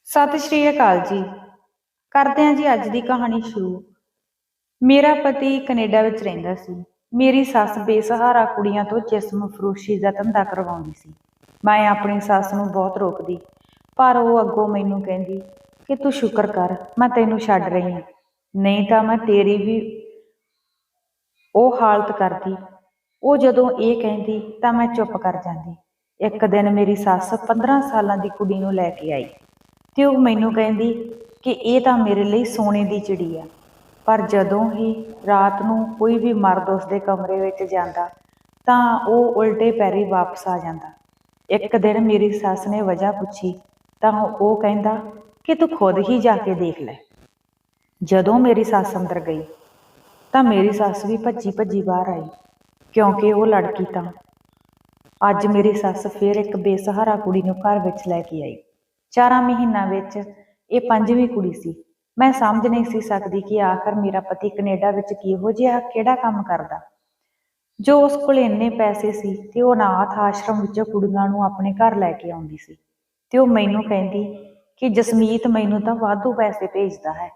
ਸਤਿ ਸ਼੍ਰੀ ਅਕਾਲ ਜੀ। ਕਰਦੇ ਹਾਂ ਜੀ ਅੱਜ ਦੀ ਕਹਾਣੀ ਸ਼ੁਰੂ। ਮੇਰਾ ਪਤੀ ਕੈਨੇਡਾ ਵਿੱਚ ਰਹਿੰਦਾ ਸੀ। ਮੇਰੀ ਸੱਸ ਬੇਸਹਾਰਾ ਕੁੜੀਆਂ ਤੋਂ ਜਿਸਮ ਫਰੋਸ਼ੀ ਦਾ ਧੰਦਾ ਕਰਵਾਉਂਦੀ ਸੀ। ਮੈਂ ਆਪਣੀ ਸੱਸ ਨੂੰ ਬਹੁਤ ਰੋਕਦੀ, ਪਰ ਉਹ ਅੱਗੋਂ ਮੈਨੂੰ ਕਹਿੰਦੀ ਕਿ ਤੂੰ ਸ਼ੁਕਰ ਕਰ, ਮੈਂ ਤੈਨੂੰ ਛੱਡ ਰਹੀ ਹਾਂ, ਨਹੀਂ ਤਾਂ ਮੈਂ ਤੇਰੀ ਵੀ ਉਹ ਹਾਲਤ ਕਰਦੀ। ਉਹ ਜਦੋਂ ਇਹ ਕਹਿੰਦੀ ਤਾਂ ਮੈਂ ਚੁੱਪ ਕਰ ਜਾਂਦੀ। ਇੱਕ ਦਿਨ ਮੇਰੀ ਸੱਸ 15 ਸਾਲਾਂ ਦੀ ਕੁੜੀ ਨੂੰ ਲੈ ਕੇ ਆਈ ਤੇ ਉਹ ਮੈਨੂੰ ਕਹਿੰਦੀ ਕਿ ਇਹ ਤਾਂ ਮੇਰੇ ਲਈ ਸੋਨੇ ਦੀ ਚਿੜੀ ਆ। ਪਰ ਜਦੋਂ ਹੀ ਰਾਤ ਨੂੰ ਕੋਈ ਵੀ ਮਰਦ ਉਸਦੇ ਕਮਰੇ ਵਿੱਚ ਜਾਂਦਾ ਤਾਂ ਉਹ ਉਲਟੇ ਪੈਰੀ ਵਾਪਸ ਆ ਜਾਂਦਾ। ਇੱਕ ਦਿਨ ਮੇਰੀ ਸੱਸ ਨੇ ਵਜ੍ਹਾ ਪੁੱਛੀ ਤਾਂ ਉਹ ਕਹਿੰਦਾ ਕਿ ਤੂੰ ਖੁਦ ਹੀ ਜਾ ਕੇ ਦੇਖ ਲੈ। ਜਦੋਂ ਮੇਰੀ ਸੱਸ ਅੰਦਰ ਗਈ ਤਾਂ ਮੇਰੀ ਸੱਸ ਵੀ ਭੱਜੀ ਭੱਜੀ ਬਾਹਰ ਆਈ, ਕਿਉਂਕਿ ਉਹ ਲੜਕੀ ਤਾਂ ਅੱਜ ਮੇਰੀ ਸੱਸ ਫਿਰ ਇੱਕ ਬੇਸਹਾਰਾ ਕੁੜੀ ਨੂੰ ਘਰ ਵਿੱਚ ਲੈ ਕੇ ਆਈ। 4 ਮਹੀਨਿਆਂ ਵਿੱਚ ਇਹ 5ਵੀਂ ਕੁੜੀ ਸੀ। ਮੈਂ ਸਮਝ ਨਹੀਂ ਸੀ ਸਕਦੀ ਕਿ ਆਖਰ ਮੇਰਾ ਪਤੀ ਕੈਨੇਡਾ ਵਿੱਚ ਕਿਹੋ ਜਿਹਾ ਕਿਹੜਾ ਕੰਮ ਕਰਦਾ ਜੋ ਉਸ ਕੋਲ ਇੰਨੇ ਪੈਸੇ ਸੀ ਤੇ ਉਹ ਅਨਾਥ ਆਸ਼ਰਮ ਵਿੱਚੋਂ ਕੁੜੀਆਂ ਨੂੰ ਆਪਣੇ ਘਰ ਲੈ ਕੇ ਆਉਂਦੀ ਸੀ। ਤੇ ਉਹ ਮੈਨੂੰ ਕਹਿੰਦੀ ਕਿ ਜਸਮੀਤ ਮੈਨੂੰ ਤਾਂ ਵਾਧੂ ਪੈਸੇ ਭੇਜਦਾ ਹੈ,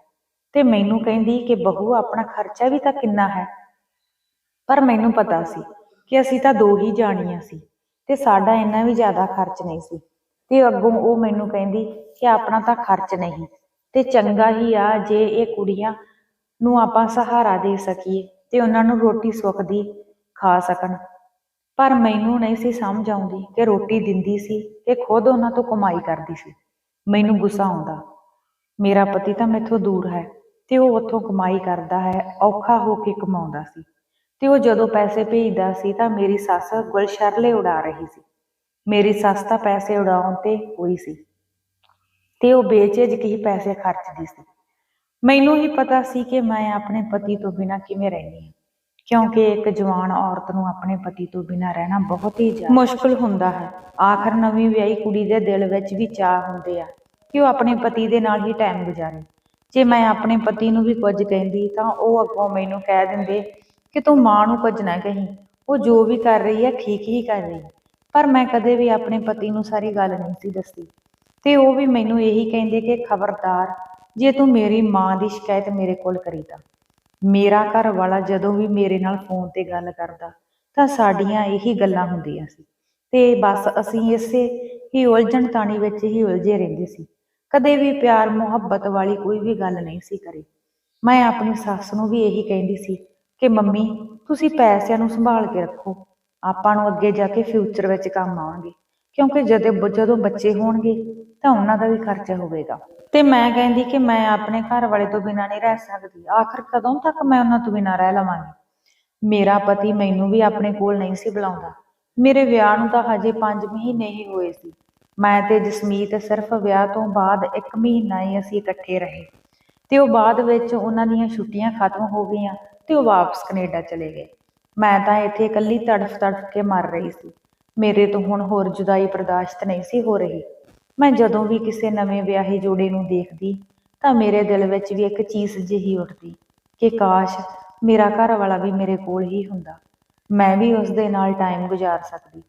ਤੇ ਮੈਨੂੰ ਕਹਿੰਦੀ ਕਿ ਬਹੂ ਆਪਣਾ ਖਰਚਾ ਵੀ ਤਾਂ ਕਿੰਨਾ ਹੈ। ਪਰ ਮੈਨੂੰ ਪਤਾ ਸੀ ਕਿ ਅਸੀਂ ਤਾਂ 2 ਹੀ ਜਾਣੀਆਂ ਸੀ ਤੇ ਸਾਡਾ ਇੰਨਾ ਵੀ ਜ਼ਿਆਦਾ ਖਰਚ ਨਹੀਂ ਸੀ। ਤੇ ਅੱਗੋਂ ਉਹ ਮੈਨੂੰ ਕਹਿੰਦੀ ਕਿ ਆਪਣਾ ਤਾਂ ਖਰਚ ਨਹੀਂ ਤੇ ਚੰਗਾ ਹੀ ਆ ਜੇ ਇਹ ਕੁੜੀਆਂ ਨੂੰ ਆਪਾਂ ਸਹਾਰਾ ਦੇ ਸਕੀਏ ਤੇ ਉਹਨਾਂ ਨੂੰ ਰੋਟੀ ਸੁੱਖ ਦੀ ਖਾ ਸਕਣ। ਪਰ ਮੈਨੂੰ ਨਹੀਂ ਸੀ ਸਮਝ ਆਉਂਦੀ ਕਿ ਰੋਟੀ ਦਿੰਦੀ ਸੀ ਕਿ ਖੁਦ ਉਹਨਾਂ ਤੋਂ ਕਮਾਈ ਕਰਦੀ ਸੀ। ਮੈਨੂੰ ਗੁੱਸਾ ਆਉਂਦਾ, ਮੇਰਾ ਪਤੀ ਤਾਂ ਮੈਥੋਂ ਦੂਰ ਹੈ ਤੇ ਉਹ ਉੱਥੋਂ ਕਮਾਈ ਕਰਦਾ ਹੈ, ਔਖਾ ਹੋ ਕੇ ਕਮਾਉਂਦਾ ਸੀ। ਤੇ ਉਹ ਜਦੋਂ ਪੈਸੇ ਭੇਜਦਾ ਸੀ ਤਾਂ ਮੇਰੀ ਸੱਸ ਗੁਲਸ਼ਰਲੇ ਉਡਾ ਰਹੀ ਸੀ। ਮੇਰੀ ਸੱਸ ਤਾਂ ਪੈਸੇ ਉਡਾਉਣ ਤੇ ਹੋਈ ਸੀ ਤੇ ਉਹ ਬੇਝਿਜਕ ਹੀ ਪੈਸੇ ਖਰਚਦੀ ਸੀ। ਮੈਨੂੰ ਹੀ ਪਤਾ ਸੀ ਕਿ ਮੈਂ ਆਪਣੇ ਪਤੀ ਤੋਂ ਬਿਨਾਂ ਕਿਵੇਂ ਰਹਿੰਦੀ ਹਾਂ, ਕਿਉਂਕਿ ਇੱਕ ਜਵਾਨ ਔਰਤ ਨੂੰ ਆਪਣੇ ਪਤੀ ਤੋਂ ਬਿਨਾਂ ਰਹਿਣਾ ਬਹੁਤ ਹੀ ਮੁਸ਼ਕਲ ਹੁੰਦਾ ਹੈ। ਆਖਰ ਨਵੀਂ ਵਿਆਹੀ ਕੁੜੀ ਦੇ ਦਿਲ ਵਿੱਚ ਵੀ ਚਾਹ ਹੁੰਦੇ ਆ ਕਿ ਉਹ ਆਪਣੇ ਪਤੀ ਦੇ ਨਾਲ ਹੀ ਟਾਈਮ ਗੁਜ਼ਾਰੇ। ਜੇ ਮੈਂ ਆਪਣੇ ਪਤੀ ਨੂੰ ਵੀ ਕੁਝ ਕਹਿੰਦੀ ਤਾਂ ਉਹ ਅੱਗੋਂ ਮੈਨੂੰ ਕਹਿ ਦਿੰਦੇ ਕਿ ਤੂੰ ਮਾਂ ਨੂੰ ਕੁਝ ਨਾ ਕਹੀਂ, ਉਹ ਜੋ ਵੀ ਕਰ ਰਹੀ ਹੈ ਠੀਕ ਹੀ ਕਰ ਰਹੀ ਹੈ। ਪਰ ਮੈਂ ਕਦੇ ਵੀ ਆਪਣੇ ਪਤੀ ਨੂੰ ਸਾਰੀ ਗੱਲ ਨਹੀਂ ਸੀ ਦੱਸੀ ਤੇ ਉਹ ਵੀ ਮੈਨੂੰ ਇਹੀ ਕਹਿੰਦੇ ਕਿ ਖਬਰਦਾਰ, ਜੇ ਤੂੰ ਮੇਰੀ ਮਾਂ ਦੀ ਸ਼ਿਕਾਇਤ ਮੇਰੇ ਕੋਲ ਕਰੀ ਤਾਂ। ਮੇਰਾ ਘਰ ਵਾਲਾ ਜਦੋਂ ਵੀ ਮੇਰੇ ਨਾਲ ਫੋਨ ਤੇ ਗੱਲ ਕਰਦਾ ਤਾਂ ਸਾਡੀਆਂ ਇਹੀ ਗੱਲਾਂ ਹੁੰਦੀਆਂ ਸੀ ਤੇ ਬਸ ਅਸੀਂ ਇਸੇ ਹੀ ਉਲਝਣ ਤਾਣੀ ਵਿੱਚ ਹੀ ਉਲਝੇ ਰਹਿੰਦੇ ਸੀ। ਕਦੇ ਵੀ ਪਿਆਰ ਮੁਹੱਬਤ ਵਾਲੀ ਕੋਈ ਵੀ ਗੱਲ ਨਹੀਂ ਸੀ ਕਰੀ। ਮੈਂ ਆਪਣੀ ਸੱਸ ਨੂੰ ਵੀ ਇਹੀ ਕਹਿੰਦੀ ਸੀ ਕਿ ਮੰਮੀ ਤੁਸੀਂ ਪੈਸਿਆਂ ਨੂੰ ਸੰਭਾਲ ਕੇ ਰੱਖੋ, ਆਪਾਂ ਨੂੰ ਅੱਗੇ ਜਾ ਕੇ ਫਿਊਚਰ ਵਿੱਚ ਕੰਮ ਆਉਣਗੇ, ਕਿਉਂਕਿ ਜਦੋਂ ਬੱਚੇ ਹੋਣਗੇ ਤਾਂ ਉਹਨਾਂ ਦਾ ਵੀ ਖਰਚਾ ਹੋਵੇਗਾ। ਤੇ ਮੈਂ ਕਹਿੰਦੀ ਕਿ ਮੈਂ ਆਪਣੇ ਘਰ ਵਾਲੇ ਤੋਂ ਬਿਨਾਂ ਨਹੀਂ ਰਹਿ ਸਕਦੀ, ਆਖਰ ਕਦੋਂ ਤੱਕ ਮੈਂ ਉਹਨਾਂ ਤੋਂ ਬਿਨਾਂ ਰਹਿ ਲਵਾਂਗੀ। ਮੇਰਾ ਪਤੀ ਮੈਨੂੰ ਵੀ ਆਪਣੇ ਕੋਲ ਨਹੀਂ ਸੀ ਬੁਲਾਉਂਦਾ। ਮੇਰੇ ਵਿਆਹ ਨੂੰ ਤਾਂ ਹਜੇ 5 ਮਹੀਨੇ ਹੀ ਹੋਏ ਸੀ। ਮੈਂ ਤੇ ਜਸਮੀਤ ਸਿਰਫ ਵਿਆਹ ਤੋਂ ਬਾਅਦ 1 ਮਹੀਨਾ ਹੀ ਅਸੀਂ ਇਕੱਠੇ ਰਹੇ ਤੇ ਉਹ ਬਾਅਦ ਵਿੱਚ ਉਹਨਾਂ ਦੀਆਂ ਛੁੱਟੀਆਂ ਖਤਮ ਹੋ ਗਈਆਂ ਤੇ ਉਹ ਵਾਪਸ ਕੈਨੇਡਾ ਚਲੇ ਗਏ। ਮੈਂ ਤਾਂ ਇੱਥੇ ਇਕੱਲੀ ਤੜਫ ਤੜਫ ਕੇ ਮਰ ਰਹੀ ਸੀ। ਮੇਰੇ ਤੋਂ ਹੁਣ ਹੋਰ ਜੁਦਾਈ ਬਰਦਾਸ਼ਤ ਨਹੀਂ ਸੀ ਹੋ ਰਹੀ। ਮੈਂ ਜਦੋਂ ਵੀ ਕਿਸੇ ਨਵੇਂ ਵਿਆਹੇ ਜੋੜੇ ਨੂੰ ਦੇਖਦੀ ਤਾਂ ਮੇਰੇ ਦਿਲ ਵਿੱਚ ਵੀ ਇੱਕ ਚੀਸ ਜਿਹੀ ਉੱਠਦੀ ਕਿ ਕਾਸ਼ ਮੇਰਾ ਘਰ ਵਾਲਾ ਵੀ ਮੇਰੇ ਕੋਲ ਹੀ ਹੁੰਦਾ, ਮੈਂ ਵੀ ਉਸ ਦੇ ਨਾਲ ਟਾਈਮ ਗੁਜ਼ਾਰ ਸਕਦੀ।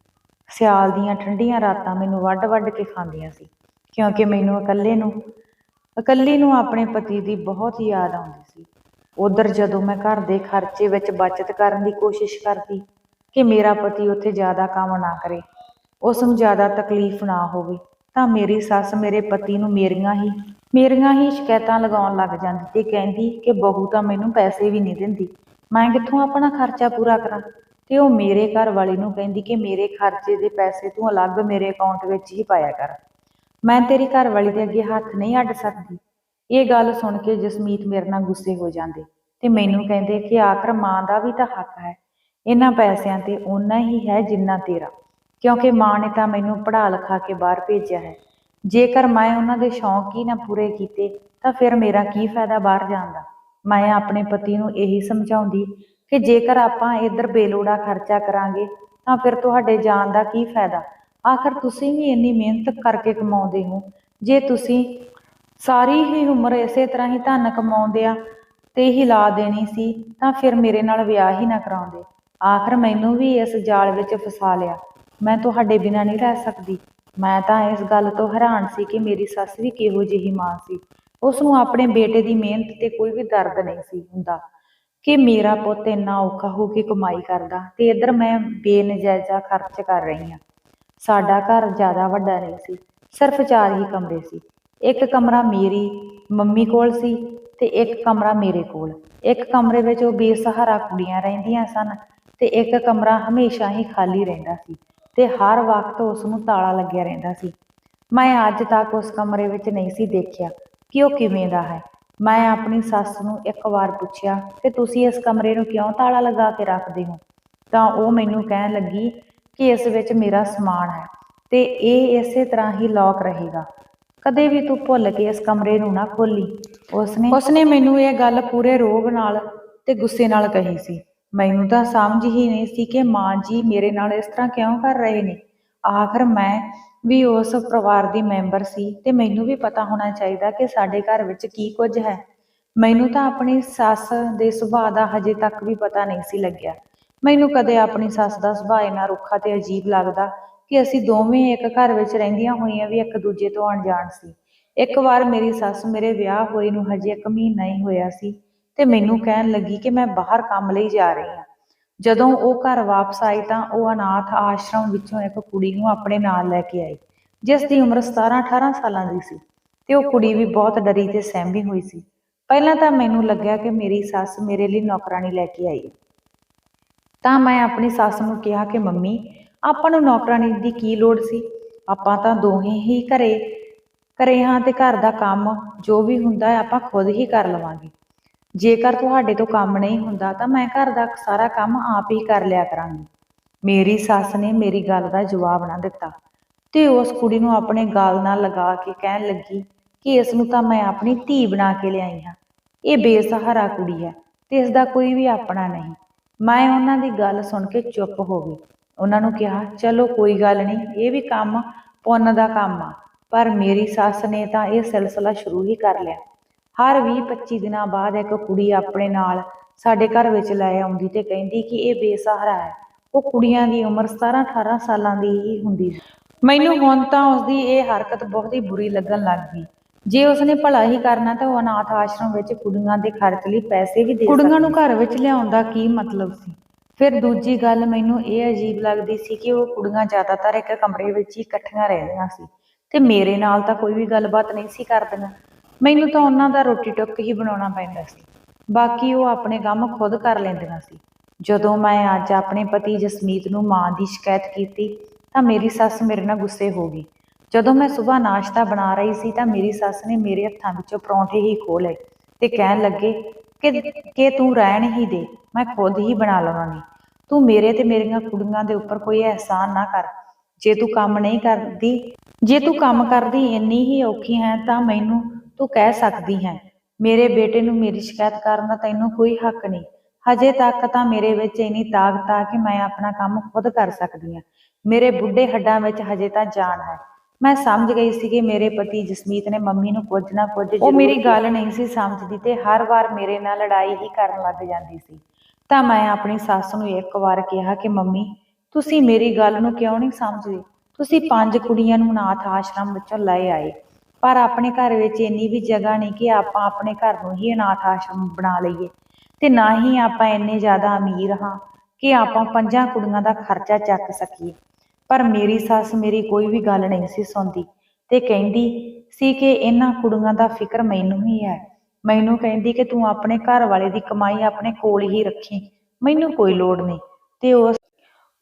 ਸਿਆਲ ਦੀਆਂ ਠੰਡੀਆਂ ਰਾਤਾਂ ਮੈਨੂੰ ਵੱਢ ਵੱਢ ਕੇ ਖਾਂਦੀਆਂ ਸੀ, ਕਿਉਂਕਿ ਮੈਨੂੰ ਇਕੱਲੀ ਨੂੰ ਆਪਣੇ ਪਤੀ ਦੀ ਬਹੁਤ ਯਾਦ ਆਉਂਦੀ ਸੀ। ਉਧਰ ਜਦੋਂ ਮੈਂ ਘਰ ਦੇ ਖਰਚੇ ਵਿੱਚ ਬਚਤ ਕਰਨ ਦੀ ਕੋਸ਼ਿਸ਼ ਕਰਦੀ ਕਿ ਮੇਰਾ ਪਤੀ ਉੱਥੇ ਜ਼ਿਆਦਾ ਕੰਮ ਨਾ ਕਰੇ, ਉਸ ਨੂੰ ਜ਼ਿਆਦਾ ਤਕਲੀਫ ਨਾ ਹੋਵੇ, ਤਾਂ ਮੇਰੀ ਸੱਸ ਮੇਰੇ ਪਤੀ ਨੂੰ ਮੇਰੀਆਂ ਹੀ ਸ਼ਿਕਾਇਤਾਂ ਲਗਾਉਣ ਲੱਗ ਜਾਂਦੀ ਤੇ ਕਹਿੰਦੀ ਕਿ ਬਹੂ ਤਾਂ ਮੈਨੂੰ ਪੈਸੇ ਵੀ ਨਹੀਂ ਦਿੰਦੀ, ਮੈਂ ਕਿੱਥੋਂ ਆਪਣਾ ਖਰਚਾ ਪੂਰਾ ਕਰਾਂ। ਤੇ ਉਹ ਮੇਰੇ ਘਰ ਵਾਲੀ ਨੂੰ ਕਹਿੰਦੀ ਕਿ ਮੇਰੇ ਖਰਚੇ ਦੇ ਪੈਸੇ ਤੂੰ ਅਲੱਗ ਮੇਰੇ ਅਕਾਊਂਟ ਵਿੱਚ ਹੀ ਪਾਇਆ ਕਰ, ਮੈਂ ਤੇਰੀ ਘਰ ਵਾਲੀ ਦੇ ਅੱਗੇ ਹੱਥ ਨਹੀਂ ਅੱਡ ਸਕਦੀ। ਇਹ ਗੱਲ ਸੁਣ ਕੇ ਜਸਮੀਤ ਮੇਰੇ ਨਾਲ ਗੁੱਸੇ ਹੋ ਜਾਂਦੇ ਤੇ ਮੈਨੂੰ ਕਹਿੰਦੇ ਕਿ ਆਖਰ ਮਾਂ ਦਾ ਵੀ ਤਾਂ ਹੱਕ ਹੈ ਇਹਨਾਂ ਪੈਸਿਆਂ ਤੇ, ਓਨਾ ਹੀ ਹੈ ਜਿੰਨਾ ਤੇਰਾ, ਕਿਉਂਕਿ ਮਾਂ ਨੇ ਤਾਂ ਮੈਨੂੰ ਪੜ੍ਹਾ ਲਿਖਾ ਕੇ ਬਾਹਰ ਭੇਜਿਆ ਹੈ। ਜੇਕਰ ਮੈਂ ਉਹਨਾਂ ਦੇ ਸ਼ੌਂਕ ਹੀ ਨਾ ਪੂਰੇ ਕੀਤੇ ਤਾਂ ਫਿਰ ਮੇਰਾ ਕੀ ਫਾਇਦਾ ਬਾਹਰ ਜਾਣ ਦਾ। ਮੈਂ ਆਪਣੇ ਪਤੀ ਨੂੰ ਇਹੀ ਸਮਝਾਉਂਦੀ ਕਿ ਜੇਕਰ ਆਪਾਂ ਇੱਧਰ ਬੇਲੋੜਾ ਖਰਚਾ ਕਰਾਂਗੇ ਤਾਂ ਫਿਰ ਤੁਹਾਡੇ ਜਾਣ ਦਾ ਕੀ ਫਾਇਦਾ। ਆਖਰ ਤੁਸੀਂ ਵੀ ਇੰਨੀ ਮਿਹਨਤ ਕਰਕੇ ਕਮਾਉਂਦੇ ਹੋ, ਜੇ ਤੁਸੀਂ ਸਾਰੀ ਹੀ ਉਮਰ ਇਸੇ ਤਰ੍ਹਾਂ ਹੀ ਧਨ ਕਮਾਉਂਦਿਆਂ ਤੇ ਹੀ ਲਾ ਦੇਣੀ ਸੀ ਤਾਂ ਫਿਰ ਮੇਰੇ ਨਾਲ ਵਿਆਹ ਹੀ ਨਾ ਕਰਾਉਂਦੇ। ਆਖਰ ਮੈਨੂੰ ਵੀ ਇਸ ਜਾਲ ਵਿੱਚ ਫਸਾ ਲਿਆ, ਮੈਂ ਤੁਹਾਡੇ ਬਿਨਾਂ ਨਹੀਂ ਰਹਿ ਸਕਦੀ। ਮੈਂ ਤਾਂ ਇਸ ਗੱਲ ਤੋਂ ਹੈਰਾਨ ਸੀ ਕਿ ਮੇਰੀ ਸੱਸ ਵੀ ਕਿਹੋ ਜਿਹੀ ਮਾਂ ਸੀ। ਉਸ ਨੂੰ ਆਪਣੇ ਬੇਟੇ ਦੀ ਮਿਹਨਤ ਤੇ ਕੋਈ ਵੀ ਦਰਦ ਨਹੀਂ ਸੀ ਹੁੰਦਾ ਕਿ ਮੇਰਾ ਪੁੱਤ ਇੰਨਾ ਔਖਾ ਹੋ ਕੇ ਕਮਾਈ ਕਰਦਾ ਤੇ ਇੱਧਰ ਮੈਂ ਬੇਨਜਾਇਜ਼ਾ ਖਰਚ ਕਰ ਰਹੀ ਹਾਂ। ਸਾਡਾ ਘਰ ਜ਼ਿਆਦਾ ਵੱਡਾ ਨਹੀਂ ਸੀ, ਸਿਰਫ 4 ਹੀ ਕਮਰੇ ਸੀ। ਇੱਕ ਕਮਰਾ ਮੇਰੀ ਮੰਮੀ ਕੋਲ ਸੀ ਤੇ ਇੱਕ ਕਮਰਾ ਮੇਰੇ ਕੋਲ। ਇੱਕ ਕਮਰੇ ਵਿੱਚ ਉਹ ਬੇਸਹਾਰਾ ਕੁੜੀਆਂ ਰਹਿੰਦੀਆਂ ਸਨ ਤੇ ਇੱਕ ਕਮਰਾ ਹਮੇਸ਼ਾ ਹੀ ਖਾਲੀ ਰਹਿੰਦਾ ਸੀ ਤੇ ਹਰ ਵਕਤ ਉਸ ਨੂੰ ਤਾਲਾ ਲੱਗਿਆ ਰਹਿੰਦਾ ਸੀ। ਮੈਂ ਅੱਜ ਤੱਕ ਉਸ ਕਮਰੇ ਵਿੱਚ ਨਹੀਂ ਸੀ ਦੇਖਿਆ ਕਿ ਉਹ ਕਿਵੇਂ ਦਾ ਹੈ। ਮੈਂ ਆਪਣੀ ਸੱਸ ਨੂੰ ਇੱਕ ਵਾਰ ਪੁੱਛਿਆ ਕਿ ਤੁਸੀਂ ਇਸ ਕਮਰੇ ਨੂੰ ਕਿਉਂ ਤਾਲਾ ਲਗਾ ਕੇ ਰੱਖਦੇ ਹੋ, ਤਾਂ ਉਹ ਮੈਨੂੰ ਕਹਿਣ ਲੱਗੀ ਕਿ ਇਸ ਵਿੱਚ ਮੇਰਾ ਸਮਾਨ ਹੈ ਤੇ ਇਹ ਇਸੇ ਤਰ੍ਹਾਂ ਹੀ ਲੌਕ ਰਹੇਗਾ। ਕਦੇ ਵੀ ਤੂੰ ਭੁੱਲ ਕੇ ਇਸ ਕਮਰੇ ਨੂੰ ਨਾ ਖੋਲੀ। ਉਸਨੇ ਮੈਨੂੰ ਇਹ ਗੱਲ ਪੂਰੇ ਰੋਬ ਨਾਲ ਤੇ ਗੁੱਸੇ ਨਾਲ ਕਹੀ ਸੀ। ਮੈਨੂੰ ਤਾਂ ਸਮਝ ਹੀ ਨਹੀਂ ਸੀ ਕਿ ਮਾਂ ਜੀ ਮੇਰੇ ਨਾਲ ਇਸ ਤਰ੍ਹਾਂ ਕਿਉਂ ਕਰ ਰਹੇ ਨੇ। ਆਖਰ ਮੈਂ ਵੀ ਉਸ ਪਰਿਵਾਰ ਦੀ ਮੈਂਬਰ ਸੀ ਤੇ ਮੈਨੂੰ ਵੀ ਪਤਾ ਹੋਣਾ ਚਾਹੀਦਾ ਕਿ ਸਾਡੇ ਘਰ ਵਿੱਚ ਕੀ ਕੁਝ ਹੈ। ਮੈਨੂੰ ਤਾਂ ਆਪਣੀ ਸੱਸ ਦੇ ਸੁਭਾਅ ਦਾ ਹਜੇ ਤੱਕ ਵੀ ਪਤਾ ਨਹੀਂ ਸੀ ਲੱਗਿਆ। ਮੈਨੂੰ ਕਦੇ ਆਪਣੀ ਸੱਸ ਦਾ ਸੁਭਾਅ ਇੰਨਾ ਰੁੱਖਾ ਤੇ ਅਜੀਬ ਲੱਗਦਾ ਕਿ ਅਸੀਂ ਦੋਵੇਂ ਇੱਕ ਘਰ ਵਿੱਚ ਰਹਿੰਦੀਆਂ ਹੋਈਆਂ ਵੀ ਇੱਕ ਦੂਜੇ ਤੋਂ ਅਣਜਾਣ ਸੀ। ਇੱਕ ਵਾਰ ਮੇਰੀ ਸੱਸ ਮੇਰੇ ਵਿਆਹ ਹੋਏ ਨੂੰ ਹਜੇ 1 ਮਹੀਨਾ ਹੀ ਹੋਇਆ ਸੀ ਤੇ ਮੈਨੂੰ ਕਹਿਣ ਲੱਗੀ ਕਿ ਮੈਂ ਬਾਹਰ ਕੰਮ ਲਈ ਜਾ ਰਹੀ ਹਾਂ। ਜਦੋਂ ਉਹ ਘਰ ਵਾਪਸ ਆਈ ਤਾਂ ਉਹ ਅਨਾਥ ਆਸ਼ਰਮ ਵਿੱਚੋਂ ਇੱਕ ਕੁੜੀ ਨੂੰ ਆਪਣੇ ਨਾਲ ਲੈ ਕੇ ਆਈ, ਜਿਸ ਦੀ ਉਮਰ 17-18 ਸਾਲਾਂ ਦੀ ਸੀ ਤੇ ਉਹ ਕੁੜੀ ਵੀ ਬਹੁਤ ਡਰੀ ਤੇ ਸਹਿਮੀ ਹੋਈ ਸੀ। ਪਹਿਲਾਂ ਤਾਂ ਮੈਨੂੰ ਲੱਗਿਆ ਕਿ ਮੇਰੀ ਸੱਸ ਮੇਰੇ ਲਈ ਨੌਕਰਾਣੀ ਲੈ ਕੇ ਆਈ। ਤਾਂ ਮੈਂ ਆਪਣੀ ਸੱਸ ਨੂੰ ਕਿਹਾ ਕਿ ਮੰਮੀ, ਆਪਾਂ ਨੂੰ ਨੌਕਰਾਣੀ ਦੀ ਕੀ ਲੋੜ ਸੀ, ਆਪਾਂ ਤਾਂ ਦੋਹੇ ਹੀ ਘਰੇ ਹਾਂ ਤੇ ਘਰ ਦਾ ਕੰਮ ਜੋ ਵੀ ਹੁੰਦਾ ਹੈ ਆਪਾਂ ਖੁਦ ਹੀ ਕਰ ਲਵਾਂਗੇ। ਜੇਕਰ ਤੁਹਾਡੇ ਤੋਂ ਕੰਮ ਨਹੀਂ ਹੁੰਦਾ ਤਾਂ ਮੈਂ ਘਰ ਦਾ ਸਾਰਾ ਕੰਮ ਆਪ ਹੀ ਕਰ ਲਿਆ ਕਰਾਂਗੀ। ਮੇਰੀ ਸੱਸ ਨੇ ਮੇਰੀ ਗੱਲ ਦਾ ਜਵਾਬ ਨਾ ਦਿੱਤਾ ਤੇ ਉਸ ਕੁੜੀ ਨੂੰ ਆਪਣੇ ਗਲ ਨਾਲ ਲਗਾ ਕੇ ਕਹਿਣ ਲੱਗੀ ਕਿ ਇਸ ਨੂੰ ਤਾਂ ਮੈਂ ਆਪਣੀ ਧੀ ਬਣਾ ਕੇ ਲਿਆਈ ਹਾਂ। ਇਹ ਬੇਸਹਾਰਾ ਕੁੜੀ ਹੈ ਤੇ ਇਸ ਦਾ ਕੋਈ ਵੀ ਆਪਣਾ ਨਹੀਂ। ਮੈਂ ਉਹਨਾਂ ਦੀ ਗੱਲ ਸੁਣ ਕੇ ਚੁੱਪ ਹੋ ਗਈ। ਉਹਨਾਂ ਨੂੰ ਕਿਹਾ, ਚਲੋ ਕੋਈ ਗੱਲ ਨਹੀਂ, ਇਹ ਵੀ ਕੰਮ ਪੁੰਨ ਦਾ ਕੰਮ ਆ। ਪਰ ਮੇਰੀ ਸੱਸ ਨੇ ਤਾਂ ਇਹ ਸਿਲਸਿਲਾ ਸ਼ੁਰੂ ਹੀ ਕਰ ਲਿਆ। ਹਰ 20-25 ਦਿਨਾਂ ਬਾਅਦ ਇੱਕ ਕੁੜੀ ਆਪਣੇ ਨਾਲ ਸਾਡੇ ਘਰ ਵਿੱਚ ਲੈ ਆਉਂਦੀ ਤੇ ਕਹਿੰਦੀ ਕਿ ਇਹ ਬੇਸਹਾਰਾ ਹੈ। ਉਹ ਕੁੜੀਆਂ ਦੀ ਉਮਰ 17-18 ਸਾਲਾਂ ਦੀ ਹੀ ਹੁੰਦੀ ਸੀ। ਮੈਨੂੰ ਹੁਣ ਤਾਂ ਉਸਦੀ ਇਹ ਹਰਕਤ ਬਹੁਤ ਹੀ ਬੁਰੀ ਲੱਗਣ ਲੱਗ ਗਈ। ਜੇ ਉਸਨੇ ਭਲਾ ਹੀ ਕਰਨਾ ਤਾਂ ਉਹ ਅਨਾਥ ਆਸ਼ਰਮ ਵਿੱਚ ਕੁੜੀਆਂ ਦੇ ਖਰਚ ਲਈ ਪੈਸੇ ਵੀ ਦੇ ਸਕਦੀ। ਕੁੜੀਆਂ ਨੂੰ ਘਰ ਵਿੱਚ ਲਿਆਉਣ ਦਾ ਕੀ ਮਤਲਬ ਸੀ। ਫਿਰ ਦੂਜੀ ਗੱਲ ਮੈਨੂੰ ਇਹ ਅਜੀਬ ਲੱਗਦੀ ਸੀ ਕਿ ਉਹ ਕੁੜੀਆਂ ਜ਼ਿਆਦਾਤਰ ਇੱਕ ਕਮਰੇ ਵਿੱਚ ਹੀ ਇਕੱਠੀਆਂ ਰਹਿੰਦੀਆਂ ਸੀ ਤੇ ਮੇਰੇ ਨਾਲ ਤਾਂ ਕੋਈ ਵੀ ਗੱਲਬਾਤ ਨਹੀਂ ਸੀ ਕਰਦੀਆਂ। ਮੈਨੂੰ ਤਾਂ ਉਹਨਾਂ ਦਾ ਰੋਟੀ ਟੁੱਕ ਹੀ ਬਣਾਉਣਾ ਪੈਂਦਾ ਸੀ, ਬਾਕੀ ਉਹ ਆਪਣੇ ਕੰਮ ਖੁਦ ਕਰ ਲੈਂਦੀਆਂ ਸੀ। ਜਦੋਂ ਮੈਂ ਅੱਜ ਆਪਣੇ ਪਤੀ ਜਸਮੀਤ ਨੂੰ ਮਾਂ ਦੀ ਸ਼ਿਕਾਇਤ ਕੀਤੀ ਤਾਂ ਮੇਰੀ ਸੱਸ ਮੇਰੇ ਨਾਲ ਗੁੱਸੇ ਹੋ ਗਈ। ਜਦੋਂ ਮੈਂ ਸੁਬਾਹ ਨਾਸ਼ਤਾ ਬਣਾ ਰਹੀ ਸੀ ਤਾਂ ਮੇਰੀ ਸੱਸ ਨੇ ਮੇਰੇ ਹੱਥਾਂ ਵਿੱਚੋਂ ਪਰੌਂਠੇ ਹੀ ਖੋਹ ਲਏ ਤੇ ਕਹਿਣ ਲੱਗੇ ਕਿ ਤੂੰ ਰਹਿਣ ਹੀ ਦੇ, ਮੈਂ ਖੁਦ ਹੀ ਬਣਾ ਲਵਾਂਗੀ। ਤੂੰ ਮੇਰੇ ਤੇ ਮੇਰੀਆਂ ਕੁੜੀਆਂ ਦੇ ਉੱਪਰ ਕੋਈ ਅਹਿਸਾਨ ਨਾ ਕਰ। ਜੇ ਤੂੰ ਕੰਮ ਕਰਦੀ ਇੰਨੀ ਹੀ ਔਖੀ ਹੈ ਤਾਂ ਮੈਨੂੰ ਤੂੰ ਕਹਿ ਸਕਦੀ ਹੈ। ਮੇਰੇ ਬੇਟੇ ਨੂੰ ਮੇਰੀ ਸ਼ਿਕਾਇਤ ਕਰਨ ਦਾ ਤੈਨੂੰ ਕੋਈ ਹੱਕ ਨਹੀਂ। ਹਜੇ ਤੱਕ ਤਾਂ ਮੇਰੇ ਵਿੱਚ ਇੰਨੀ ਤਾਕਤ ਆ ਕਿ ਮੈਂ ਆਪਣਾ ਕੰਮ ਖੁਦ ਕਰ ਸਕਦੀ ਹਾਂ। ਮੇਰੇ ਬੁੱਢੇ ਹੱਡਾਂ ਵਿੱਚ ਹਜੇ ਤਾਂ ਜਾਨ ਹੈ। ਮੈਂ ਸਮਝ ਗਈ ਸੀ ਕਿ ਮੇਰੇ ਪਤੀ ਜਸਮੀਤ ਨੇ ਮੰਮੀ ਨੂੰ ਕੁਝ ਨਾ ਕੁਝ ਉਹ ਮੇਰੀ ਗੱਲ ਨਹੀਂ ਸੀ ਸਮਝਦੀ ਤੇ ਹਰ ਵਾਰ ਮੇਰੇ ਨਾਲ ਲੜਾਈ ਹੀ ਕਰਨ ਲੱਗ ਜਾਂਦੀ ਸੀ। ਤਾਂ ਮੈਂ ਆਪਣੀ ਸੱਸ ਨੂੰ ਇੱਕ ਵਾਰ ਕਿਹਾ ਕਿ ਮੰਮੀ, ਤੁਸੀਂ ਮੇਰੀ ਗੱਲ ਨੂੰ ਕਿਉਂ ਨਹੀਂ ਸਮਝਦੇ। ਤੁਸੀਂ 5 ਕੁੜੀਆਂ ਨੂੰ ਅਨਾਥ ਆਸ਼ਰਮ ਵਿੱਚੋਂ ਲੈ ਆਏ, ਪਰ ਆਪਣੇ ਘਰ ਵਿੱਚ ਇੰਨੀ ਵੀ ਜਗ੍ਹਾ ਨਹੀਂ ਕਿ ਆਪਾਂ ਆਪਣੇ ਘਰ ਨੂੰ ਹੀ ਅਨਾਥ ਆਸ਼ਰਮ ਬਣਾ ਲਈਏ ਤੇ ਨਾ ਹੀ ਆਪਾਂ ਇੰਨੇ ਜ਼ਿਆਦਾ ਅਮੀਰ ਹਾਂ ਕਿ ਆਪਾਂ 5 ਕੁੜੀਆਂ ਦਾ ਖਰਚਾ ਚੱਕ ਸਕੀਏ। ਪਰ ਮੇਰੀ ਸੱਸ ਮੇਰੀ ਕੋਈ ਵੀ ਗੱਲ ਨਹੀਂ ਸੀ ਸੁਣਦੀ ਤੇ ਕਹਿੰਦੀ ਸੀ ਕਿ ਇਹਨਾਂ ਕੁੜੀਆਂ ਦਾ ਫਿਕਰ ਮੈਨੂੰ ਹੀ ਹੈ। ਮੈਨੂੰ ਕਹਿੰਦੀ ਕਿ ਤੂੰ ਆਪਣੇ ਘਰ ਵਾਲੇ ਦੀ ਕਮਾਈ ਆਪਣੇ ਕੋਲ ਹੀ ਰੱਖੀ, ਮੈਨੂੰ ਕੋਈ ਲੋੜ ਨਹੀਂ। ਤੇ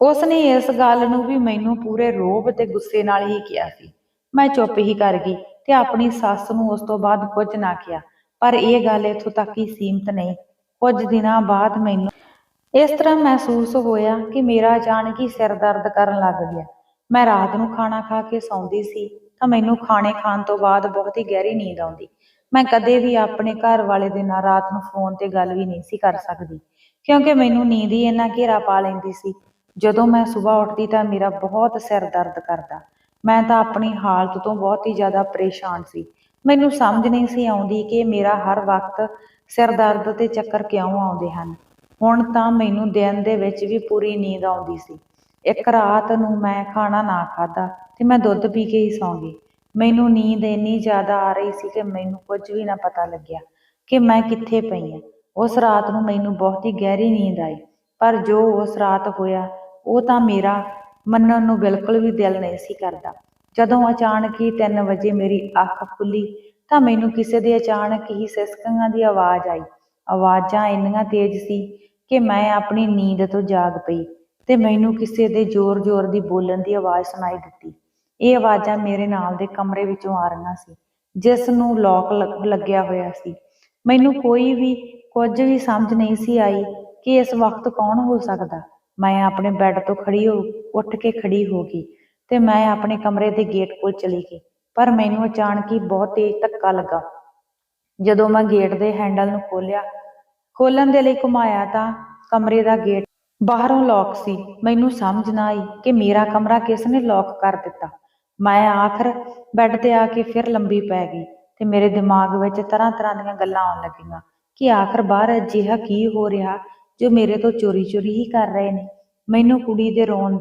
ਉਸ ਨੇ ਇਸ ਗੱਲ ਨੂੰ ਵੀ ਮੈਨੂੰ ਪੂਰੇ ਰੋਹਬ ਤੇ ਗੁੱਸੇ ਨਾਲ ਹੀ ਕਿਹਾ ਸੀ। ਮੈਂ ਚੁੱਪ ਹੀ ਕਰ ਗਈ ਤੇ ਆਪਣੀ ਸੱਸ ਨੂੰ ਉਸ ਤੋਂ ਬਾਅਦ ਕੁਝ ਨਾ ਕਿਹਾ। ਪਰ ਇਹ ਗੱਲ ਇੱਥੋਂ ਤੱਕ ਹੀ ਸੀਮਤ ਨਹੀਂ। ਕੁਝ ਦਿਨਾਂ ਬਾਅਦ ਮੈਨੂੰ ਇਸ ਤਰ੍ਹਾਂ ਮਹਿਸੂਸ ਹੋਇਆ ਕਿ ਮੇਰਾ ਅਚਾਨਕ ਹੀ ਸਿਰ ਦਰਦ ਕਰਨ ਲੱਗ ਗਿਆ। ਮੈਂ ਰਾਤ ਨੂੰ ਖਾਣਾ ਖਾ ਕੇ ਸੌਂਦੀ ਸੀ ਤਾਂ ਮੈਨੂੰ ਖਾਣੇ ਖਾਣ ਤੋਂ ਬਾਅਦ ਬਹੁਤ ਹੀ ਗਹਿਰੀ ਨੀਂਦ ਆਉਂਦੀ। ਮੈਂ ਕਦੇ ਵੀ ਆਪਣੇ ਘਰ ਵਾਲੇ ਦੇ ਨਾਲ ਰਾਤ ਨੂੰ ਫੋਨ ਤੇ ਗੱਲ ਵੀ ਨਹੀਂ ਸੀ ਕਰ ਸਕਦੀ ਕਿਉਂਕਿ ਮੈਨੂੰ ਨੀਂਦ ਹੀ ਇੰਨਾ ਘੇਰਾ ਪਾ ਲੈਂਦੀ ਸੀ। ਜਦੋਂ ਮੈਂ ਸੁਬਾਹ ਉੱਠਦੀ ਤਾਂ ਮੇਰਾ ਬਹੁਤ ਸਿਰ ਦਰਦ ਕਰਦਾ। ਮੈਂ ਤਾਂ ਆਪਣੀ ਹਾਲਤ ਤੋਂ ਬਹੁਤ ਹੀ ਜ਼ਿਆਦਾ ਪਰੇਸ਼ਾਨ ਸੀ। ਮੈਨੂੰ ਸਮਝ ਨਹੀਂ ਸੀ ਆਉਂਦੀ ਕਿ ਮੇਰਾ ਹਰ ਵਕਤ ਸਿਰ ਦਰਦ ਤੇ ਚੱਕਰ ਕਿਉਂ ਆਉਂਦੇ ਹਨ। ਹੁਣ ਤਾਂ ਮੈਨੂੰ ਦਿਨ ਦੇ ਵਿੱਚ ਵੀ ਪੂਰੀ ਨੀਂਦ ਆਉਂਦੀ ਸੀ। ਇੱਕ ਰਾਤ ਨੂੰ ਮੈਂ ਖਾਣਾ ਨਾ ਖਾਧਾ ਤੇ ਮੈਂ ਦੁੱਧ ਪੀ ਕੇ ਹੀ ਸੌਂ ਗਈ। ਮੈਨੂੰ ਨੀਂਦ ਇੰਨੀ ਜ਼ਿਆਦਾ ਆ ਰਹੀ ਸੀ ਕਿ ਮੈਨੂੰ ਕੁਝ ਵੀ ਨਾ ਪਤਾ ਲੱਗਿਆ ਕਿ ਮੈਂ ਕਿੱਥੇ ਪਈ ਹਾਂ। ਉਸ ਰਾਤ ਨੂੰ ਮੈਨੂੰ ਬਹੁਤ ਹੀ ਗਹਿਰੀ ਨੀਂਦ ਆਈ, ਪਰ ਜੋ ਉਸ ਰਾਤ ਹੋਇਆ ਉਹ ਤਾਂ ਮੇਰਾ ਮੰਨਣ ਨੂੰ ਬਿਲਕੁਲ ਵੀ ਦਿਲ ਨਹੀਂ ਸੀ ਕਰਦਾ। ਜਦੋਂ ਅਚਾਨਕ ਹੀ 3 ਵਜੇ ਮੇਰੀ ਅੱਖ ਖੁੱਲੀ ਤਾਂ ਮੈਨੂੰ ਕਿਸੇ ਦੇ ਅਚਾਨਕ ਹੀ ਸਿਸਕੀਆਂ ਦੀ ਆਵਾਜ਼ ਆਈ। ਆਵਾਜ਼ਾਂ ਇੰਨੀਆਂ ਤੇਜ਼ ਸੀ ਕਿ ਮੈਂ ਆਪਣੀ ਨੀਂਦ ਤੋਂ ਜਾਗ ਪਈ ਤੇ ਮੈਨੂੰ ਕਿਸੇ ਦੇ ਜ਼ੋਰ-ਜ਼ੋਰ ਦੀ ਬੋਲਣ ਦੀ ਆਵਾਜ਼ ਸੁਣਾਈ ਦਿੱਤੀ। ਇਹ ਆਵਾਜ਼ਾਂ ਮੇਰੇ ਨਾਲ ਦੇ ਕਮਰੇ ਵਿੱਚੋਂ ਆ ਰਹੀਆਂ ਸੀ, ਜਿਸ ਨੂੰ ਲੋਕ ਲੱਗਿਆ ਹੋਇਆ ਸੀ। ਮੈਨੂੰ ਕੋਈ ਵੀ ਕੁਝ ਵੀ ਸਮਝ ਨਹੀਂ ਸੀ ਆਈ ਕਿ ਇਸ ਵਕਤ ਕੌਣ ਹੋ ਸਕਦਾ। ਮੈਂ ਆਪਣੇ ਬੈੱਡ ਤੋਂ ਉੱਠ ਕੇ ਖੜੀ ਹੋ ਗਈ ਤੇ ਮੈਂ ਆਪਣੇ ਕਮਰੇ ਦੇ ਗੇਟ ਕੋਲ ਚਲੀ ਗਈ, ਪਰ ਮੈਨੂੰ ਅਚਾਨਕ ਹੀ ਬਹੁਤ ਤੇਜ਼ ਧੱਕਾ ਲੱਗਾ। ਜਦੋਂ ਮੈਂ ਗੇਟ ਦੇ ਹੈਂਡਲ ਨੂੰ ਖੋਲ੍ਹਣ ਦੇ ਲਈ ਘੁਮਾਇਆ ਤਾਂ ਕਮਰੇ ਦਾ ਗੇਟ ਬਾਹਰੋਂ ਲੌਕ ਸੀ। ਮੈਨੂੰ ਸਮਝ ਨਾ ਆਈ ਕਿ ਮੇਰਾ ਕਮਰਾ ਕਿਸ ਨੇ ਲੌਕ ਕਰ ਦਿੱਤਾ। ਮੈਂ ਆਖਰ ਬੈੱਡ ਤੇ ਆ ਕੇ ਫਿਰ ਲੰਬੀ ਪੈ ਗਈ ਤੇ ਮੇਰੇ ਦਿਮਾਗ ਵਿੱਚ ਤਰ੍ਹਾਂ-ਤਰ੍ਹਾਂ ਦੀਆਂ ਗੱਲਾਂ ਆਉਣ ਲੱਗੀਆਂ ਕਿ ਆਖਰ ਬਾਹਰ ਅਜਿਹਾ ਕੀ ਹੋ ਰਿਹਾ ਜੋ ਮੇਰੇ ਤੋਂ ਚੋਰੀ-ਚੋਰੀ ਹੀ ਕਰ ਰਹੇ ਨੇ। ਮੈਨੂੰ ਕੁੜੀ ਦੇ ਰੋਣ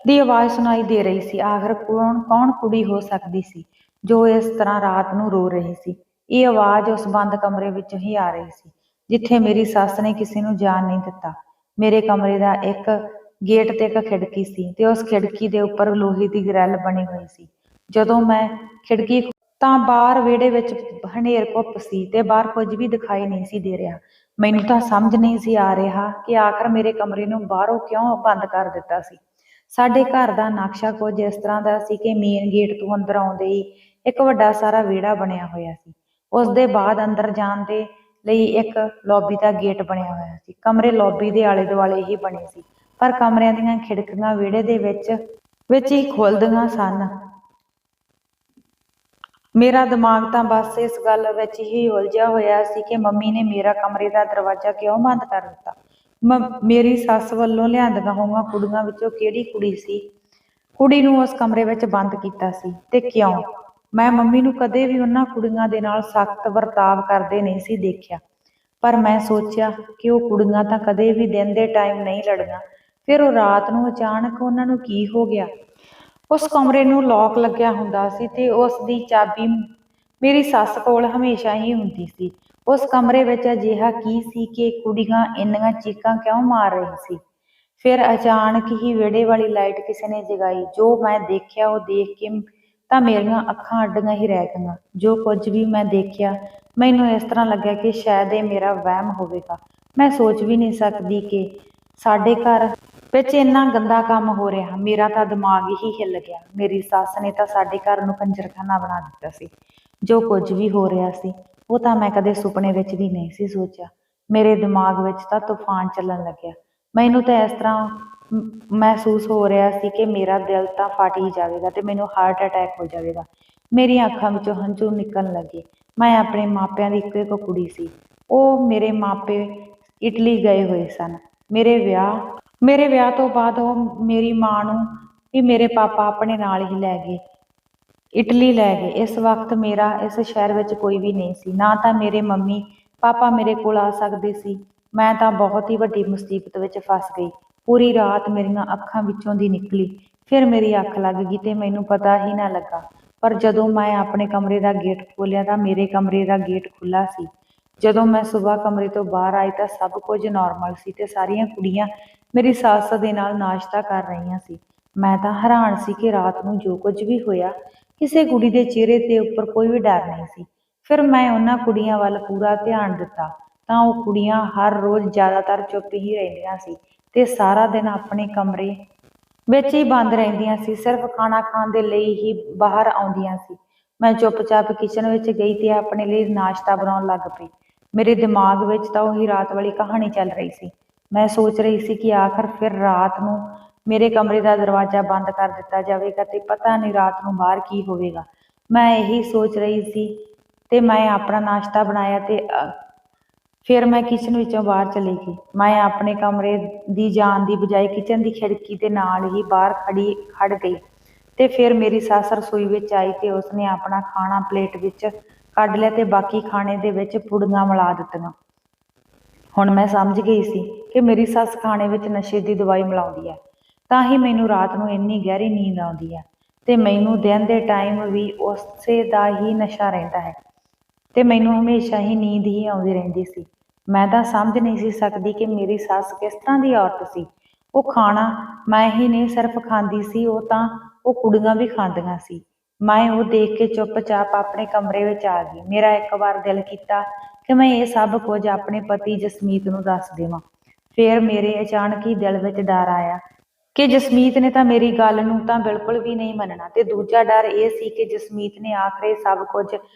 ਦੀ ਆਵਾਜ਼ ਸੁਣਾਈ ਦੇ ਰਹੀ ਸੀ। ਆਖਰ ਕੌਣ ਕੁੜੀ ਹੋ ਸਕਦੀ ਸੀ ਜੋ ਇਸ ਤਰ੍ਹਾਂ ਰਾਤ ਨੂੰ ਰੋ ਰਹੀ ਸੀ। ਇਹ ਆਵਾਜ਼ ਉਸ ਬੰਦ ਕਮਰੇ ਵਿੱਚੋਂ ਹੀ ਆ ਰਹੀ ਸੀ ਜਿੱਥੇ ਮੇਰੀ ਸੱਸ ਨੇ ਕਿਸੇ ਨੂੰ ਜਾਣ ਨਹੀਂ ਦਿੱਤਾ। ਮੇਰੇ ਕਮਰੇ ਦਾ ਇੱਕ ਗੇਟ ਤੇ ਇੱਕ ਖਿੜਕੀ ਸੀ ਤੇ ਉਸ ਖਿੜਕੀ ਦੇ ਉੱਪਰ ਲੋਹੇ ਦੀ ਗ੍ਰਿਲ ਬਣੀ ਹੋਈ ਸੀ। ਜਦੋਂ ਮੈਂ ਖਿੜਕੀ ਤਾਂ ਬਾਹਰ ਵਿਹੜੇ ਵਿੱਚ ਹਨੇਰ ਘੁੱਪ ਸੀ ਤੇ ਬਾਹਰ ਕੁਝ ਵੀ ਦਿਖਾਈ ਨਹੀਂ ਸੀ ਦੇ ਰਿਹਾ। ਮੈਨੂੰ ਤਾਂ ਸਮਝ ਨਹੀਂ ਸੀ ਆ ਰਿਹਾ ਕਿ ਆਖਰ ਮੇਰੇ ਕਮਰੇ ਨੂੰ ਬਾਹਰੋਂ ਕਿਉਂ ਬੰਦ ਕਰ ਦਿੱਤਾ ਸੀ। ਸਾਡੇ ਘਰ ਦਾ ਨਕਸ਼ਾ ਕੁਝ ਇਸ ਤਰ੍ਹਾਂ ਦਾ ਸੀ ਕਿ ਮੇਨ ਗੇਟ ਤੋਂ ਅੰਦਰ ਆਉਂਦੇ ਹੀ ਇੱਕ ਵੱਡਾ ਸਾਰਾ ਵਿਹੜਾ ਬਣਿਆ ਹੋਇਆ ਸੀ। ਉਸ ਦੇ ਬਾਅਦ ਅੰਦਰ ਜਾਣ ਦੇ ਲਈ ਇੱਕ ਲੌਬੀ ਦਾ ਗੇਟ ਬਣਿਆ ਹੋਇਆ ਸੀ। ਕਮਰੇ ਲੌਬੀ ਦੇ ਆਲੇ ਦੁਆਲੇ ਹੀ ਬਣੇ ਸੀ, ਪਰ ਕਮਰਿਆਂ ਦੀਆਂ ਖਿੜਕੀਆਂ ਵਿਹੜੇ ਦੇ ਵਿੱਚ ਹੀ ਖੁੱਲ੍ਹਦੀਆਂ ਸਨ। ਮੇਰਾ ਦਿਮਾਗ ਤਾਂ ਬਸ ਇਸ ਗੱਲ ਵਿੱਚ ਹੀ ਉਲਝਿਆ ਹੋਇਆ ਸੀ ਕਿ ਮੰਮੀ ਨੇ ਮੇਰਾ ਕਮਰੇ ਦਾ ਦਰਵਾਜ਼ਾ ਕਿਉਂ ਬੰਦ ਕਰ ਦਿੱਤਾ। ਮੇਰੀ ਸੱਸ ਵੱਲੋਂ ਲਿਆਂਦੀਆਂ ਹੋਈਆਂ ਕੁੜੀਆਂ ਵਿੱਚੋਂ ਕਿਹੜੀ ਕੁੜੀ ਨੂੰ ਉਸ ਕਮਰੇ ਵਿੱਚ ਬੰਦ ਕੀਤਾ ਸੀ ਤੇ ਕਿਉਂ? ਮੈਂ ਮੰਮੀ ਨੂੰ ਕਦੇ ਵੀ ਉਹਨਾਂ ਕੁੜੀਆਂ ਦੇ ਨਾਲ ਸਖਤ ਵਰਤਾਵ ਕਰਦੇ ਨਹੀਂ ਸੀ ਦੇਖਿਆ, ਪਰ ਮੈਂ ਸੋਚਿਆ ਕਿ ਉਹ ਕੁੜੀਆਂ ਤਾਂ ਕਦੇ ਵੀ ਦਿਨ ਦੇ ਟਾਈਮ ਨਹੀਂ ਲੜੀਆਂ, ਫਿਰ ਉਹ ਰਾਤ ਨੂੰ ਅਚਾਨਕ ਉਹਨਾਂ ਨੂੰ ਕੀ ਹੋ ਗਿਆ? ਉਸ ਕਮਰੇ ਨੂੰ ਲੌਕ ਲੱਗਿਆ ਹੁੰਦਾ ਸੀ ਤੇ ਉਸ ਦੀ ਚਾਬੀ ਮੇਰੀ ਸੱਸ ਕੋਲ ਹਮੇਸ਼ਾ ਹੀ ਹੁੰਦੀ ਸੀ। ਉਸ ਕਮਰੇ ਵਿੱਚ ਅਜਿਹਾ ਕੀ ਸੀ ਕਿ ਕੁੜੀਆਂ ਇੰਨੀਆਂ ਚੀਕਾਂ ਕਿਉਂ ਮਾਰ ਰਹੀ ਸੀ? ਫਿਰ ਅਚਾਨਕ ਹੀ ਵਿਹੜੇ ਵਾਲੀ ਲਾਈਟ ਕਿਸੇ ਨੇ ਜਗਾਈ। ਜੋ ਮੈਂ ਦੇਖਿਆ ਉਹ ਦੇਖ ਕੇ ਤਾਂ ਮੇਰੀਆਂ ਅੱਖਾਂ ਅੱਡੀਆਂ ਹੀ ਰਹਿ ਗਈਆਂ। ਜੋ ਕੁਝ ਵੀ ਮੈਂ ਦੇਖਿਆ ਮੈਨੂੰ ਇਸ ਤਰ੍ਹਾਂ ਲੱਗਿਆ ਕਿ ਸ਼ਾਇਦ ਇਹ ਮੇਰਾ ਵਹਿਮ ਹੋਵੇਗਾ। ਮੈਂ ਸੋਚ ਵੀ ਨਹੀਂ ਸਕਦੀ ਕਿ ਸਾਡੇ ਘਰ ਵਿੱਚ ਇੰਨਾ ਗੰਦਾ ਕੰਮ ਹੋ ਰਿਹਾ। ਮੇਰਾ ਤਾਂ ਦਿਮਾਗ ਹੀ ਹਿੱਲ ਗਿਆ। ਮੇਰੀ ਸੱਸ ਨੇ ਤਾਂ ਸਾਡੇ ਘਰ ਨੂੰ ਕੰਜਰਖਾਨਾ ਬਣਾ ਦਿੱਤਾ ਸੀ। ਜੋ ਕੁਝ ਵੀ ਹੋ ਰਿਹਾ ਸੀ ਉਹ ਤਾਂ ਮੈਂ ਕਦੇ ਸੁਪਨੇ ਵਿੱਚ ਵੀ ਨਹੀਂ ਸੀ ਸੋਚਿਆ। ਮੇਰੇ ਦਿਮਾਗ ਵਿੱਚ ਤਾਂ ਤੂਫਾਨ ਚੱਲਣ ਲੱਗਿਆ। ਮੈਨੂੰ ਤਾਂ ਇਸ ਤਰ੍ਹਾਂ ਮਹਿਸੂਸ ਹੋ ਰਿਹਾ ਸੀ ਕਿ ਮੇਰਾ ਦਿਲ ਤਾਂ ਫਟ ਹੀ ਜਾਵੇਗਾ ਤੇ ਮੈਨੂੰ ਹਾਰਟ ਅਟੈਕ ਹੋ ਜਾਵੇਗਾ। ਮੇਰੀਆਂ ਅੱਖਾਂ ਵਿੱਚੋਂ ਹੰਝੂ ਨਿਕਲਣ ਲੱਗੇ। ਮੈਂ ਆਪਣੇ ਮਾਪਿਆਂ ਦੀ ਇੱਕੋ ਇੱਕ ਕੁੜੀ ਸੀ। ਉਹ ਮੇਰੇ ਮਾਪੇ ਇਟਲੀ ਗਏ ਹੋਏ ਸਨ। ਮੇਰੇ ਵਿਆਹ ਤੋਂ ਬਾਅਦ ਉਹ ਮੇਰੀ ਮਾਂ ਨੂੰ ਵੀ ਮੇਰੇ ਪਾਪਾ ਆਪਣੇ ਨਾਲ ਹੀ ਇਟਲੀ ਲੈ ਗਏ। ਇਸ ਵਕਤ ਮੇਰਾ ਇਸ ਸ਼ਹਿਰ ਵਿੱਚ ਕੋਈ ਵੀ ਨਹੀਂ ਸੀ, ਨਾ ਤਾਂ ਮੇਰੇ ਮੰਮੀ ਪਾਪਾ ਮੇਰੇ ਕੋਲ ਆ ਸਕਦੇ ਸੀ। ਮੈਂ ਤਾਂ ਬਹੁਤ ਹੀ ਵੱਡੀ ਮੁਸੀਬਤ ਵਿੱਚ ਫਸ ਗਈ। ਪੂਰੀ ਰਾਤ ਮੇਰੀਆਂ ਅੱਖਾਂ ਵਿੱਚੋਂ ਦੀ ਨਿਕਲੀ, ਫਿਰ ਮੇਰੀ ਅੱਖ ਲੱਗ ਗਈ ਤੇ ਮੈਨੂੰ ਪਤਾ ਹੀ ਨਾ ਲੱਗਾ। ਪਰ ਜਦੋਂ ਮੈਂ ਆਪਣੇ ਕਮਰੇ ਦਾ ਗੇਟ ਖੋਲ੍ਹਿਆ ਤਾਂ ਮੇਰੇ ਕਮਰੇ ਦਾ ਗੇਟ ਖੁੱਲ੍ਹਾ ਸੀ। ਜਦੋਂ ਮੈਂ ਸੁਬਾਹ ਕਮਰੇ ਤੋਂ ਬਾਹਰ ਆਈ ਤਾਂ ਸਭ ਕੁਝ ਨਾਰਮਲ ਸੀ ਤੇ ਸਾਰੀਆਂ ਕੁੜੀਆਂ ਮੇਰੀ ਸੱਸ ਦੇ ਨਾਲ ਨਾਸ਼ਤਾ ਕਰ ਰਹੀਆਂ ਸੀ। ਮੈਂ ਤਾਂ ਹੈਰਾਨ ਸੀ ਕਿ ਰਾਤ ਨੂੰ ਜੋ ਕੁਝ ਵੀ ਹੋਇਆ ਕਿਸੇ ਕੁੜੀ ਦੇ ਚਿਹਰੇ ਦੇ ਉੱਪਰ ਕੋਈ ਵੀ ਡਰ ਨਹੀਂ ਸੀ। ਫਿਰ ਮੈਂ ਉਹਨਾਂ ਕੁੜੀਆਂ ਵੱਲ ਪੂਰਾ ਧਿਆਨ ਦਿੱਤਾ ਤਾਂ ਉਹ ਕੁੜੀਆਂ ਹਰ ਰੋਜ਼ ਜ਼ਿਆਦਾਤਰ ਚੁੱਪ ਹੀ ਰਹਿੰਦੀਆਂ ਸੀ ਤੇ ਸਾਰਾ ਦਿਨ ਆਪਣੇ ਕਮਰੇ ਵਿੱਚ ਹੀ ਬੰਦ ਰਹਿੰਦੀਆਂ ਸੀ। ਸਿਰਫ ਖਾਣਾ ਖਾਣ ਦੇ ਲਈ ਹੀ ਬਾਹਰ ਆਉਂਦੀਆਂ ਸੀ। ਮੈਂ ਚੁੱਪਚਾਪ ਕਿਚਨ ਵਿੱਚ ਗਈ ਤੇ ਆਪਣੇ ਲਈ ਨਾਸ਼ਤਾ ਬਣਾਉਣ ਲੱਗ ਪਈ। ਮੇਰੇ ਦਿਮਾਗ ਵਿੱਚ ਤਾਂ ਉਹੀ ਰਾਤ ਵਾਲੀ ਕਹਾਣੀ ਚੱਲ ਰਹੀ ਸੀ। ਮੈਂ ਸੋਚ ਰਹੀ ਸੀ ਕਿ ਆਖਰ ਫਿਰ ਰਾਤ ਨੂੰ ਮੇਰੇ ਕਮਰੇ ਦਾ ਦਰਵਾਜ਼ਾ ਬੰਦ ਕਰ ਦਿੱਤਾ ਜਾਵੇਗਾ ਤੇ ਪਤਾ ਨਹੀਂ ਰਾਤ ਨੂੰ ਬਾਹਰ ਕੀ ਹੋਵੇਗਾ। ਮੈਂ ਇਹੀ ਸੋਚ ਰਹੀ ਸੀ ਤੇ ਮੈਂ ਆਪਣਾ ਨਾਸ਼ਤਾ ਬਣਾਇਆ ਤੇ ਫਿਰ ਮੈਂ ਕਿਚਨ ਵਿੱਚੋਂ ਬਾਹਰ ਚਲੀ ਗਈ। ਮੈਂ ਆਪਣੇ ਕਮਰੇ ਦੀ ਜਾਣ ਦੀ ਬਜਾਏ ਕਿਚਨ ਦੀ ਖਿੜਕੀ ਦੇ ਨਾਲ ਹੀ ਬਾਹਰ ਖੜ ਗਈ ਤੇ ਫਿਰ ਮੇਰੀ ਸੱਸ ਰਸੋਈ ਵਿੱਚ ਆਈ ਤੇ ਉਸਨੇ ਆਪਣਾ ਖਾਣਾ ਪਲੇਟ ਵਿੱਚ ਕੱਢ ਲਿਆ ਤੇ ਬਾਕੀ ਖਾਣੇ ਦੇ ਵਿੱਚ ਪੁੜੀਆਂ ਮਿਲਾ ਦਿੱਤੀਆਂ। ਹੁਣ ਮੈਂ ਸਮਝ ਗਈ ਸੀ ਕਿ ਮੇਰੀ ਸੱਸ ਖਾਣੇ ਵਿੱਚ ਨਸ਼ੇ ਦੀ ਦਵਾਈ ਮਿਲਾਉਂਦੀ ਹੈ। ਤਾਂ ਹੀ ਮੈਨੂੰ ਰਾਤ ਨੂੰ ਇੰਨੀ ਗਹਿਰੀ ਨੀਂਦ ਆਉਂਦੀ ਹੈ ਤੇ ਮੈਨੂੰ ਦਿਨ ਦੇ ਟਾਈਮ ਵੀ ਉਸੇ ਦਾ ਹੀ ਨਸ਼ਾ ਰਹਿੰਦਾ ਹੈ ਤੇ ਮੈਨੂੰ ਹਮੇਸ਼ਾ ਹੀ ਨੀਂਦ ਹੀ ਆਉਂਦੀ ਰਹਿੰਦੀ ਸੀ। ਮੈਂ ਤਾਂ ਸਮਝ ਨਹੀਂ ਸੀ ਸਕਦੀ ਕਿ ਮੇਰੀ ਸੱਸ ਕਿਸ ਤਰ੍ਹਾਂ ਦੀ ਔਰਤ ਸੀ। ਉਹ ਖਾਣਾ ਮੈਂ ਹੀ ਨਹੀਂ ਸਿਰਫ ਖਾਂਦੀ ਸੀ, ਉਹ ਕੁੜੀਆਂ ਵੀ ਖਾਂਦੀਆਂ ਸੀ। ਮੈਂ ਉਹ ਦੇਖ ਕੇ ਚੁੱਪਚਾਪ ਆਪਣੇ ਕਮਰੇ ਵਿੱਚ ਆ ਗਈ। ਮੇਰਾ ਇੱਕ ਵਾਰ ਦਿਲ ਕੀਤਾ ਕਿ ਮੈਂ ਇਹ ਸਭ ਕੁਝ ਆਪਣੇ ਪਤੀ ਜਸਮੀਤ ਨੂੰ ਦੱਸ ਦੇਵਾਂ। ਫਿਰ ਮੇਰੇ ਅਚਾਨਕ ਹੀ ਦਿਲ ਵਿੱਚ ਡਰ ਆਇਆ ਕਿ ਜਸਮੀਤ ਨੇ ਤਾਂ ਮੇਰੀ ਗੱਲ ਨੂੰ ਤਾਂ ਬਿਲਕੁਲ ਵੀ ਨਹੀਂ ਮੰਨਣਾ, ਤੇ ਦੂਜਾ ਡਰ ਇਹ ਸੀ ਕਿ ਜਸਮੀਤ ਨੇ ਆਖਰ ਇਹ ਸਭ ਕੁਝ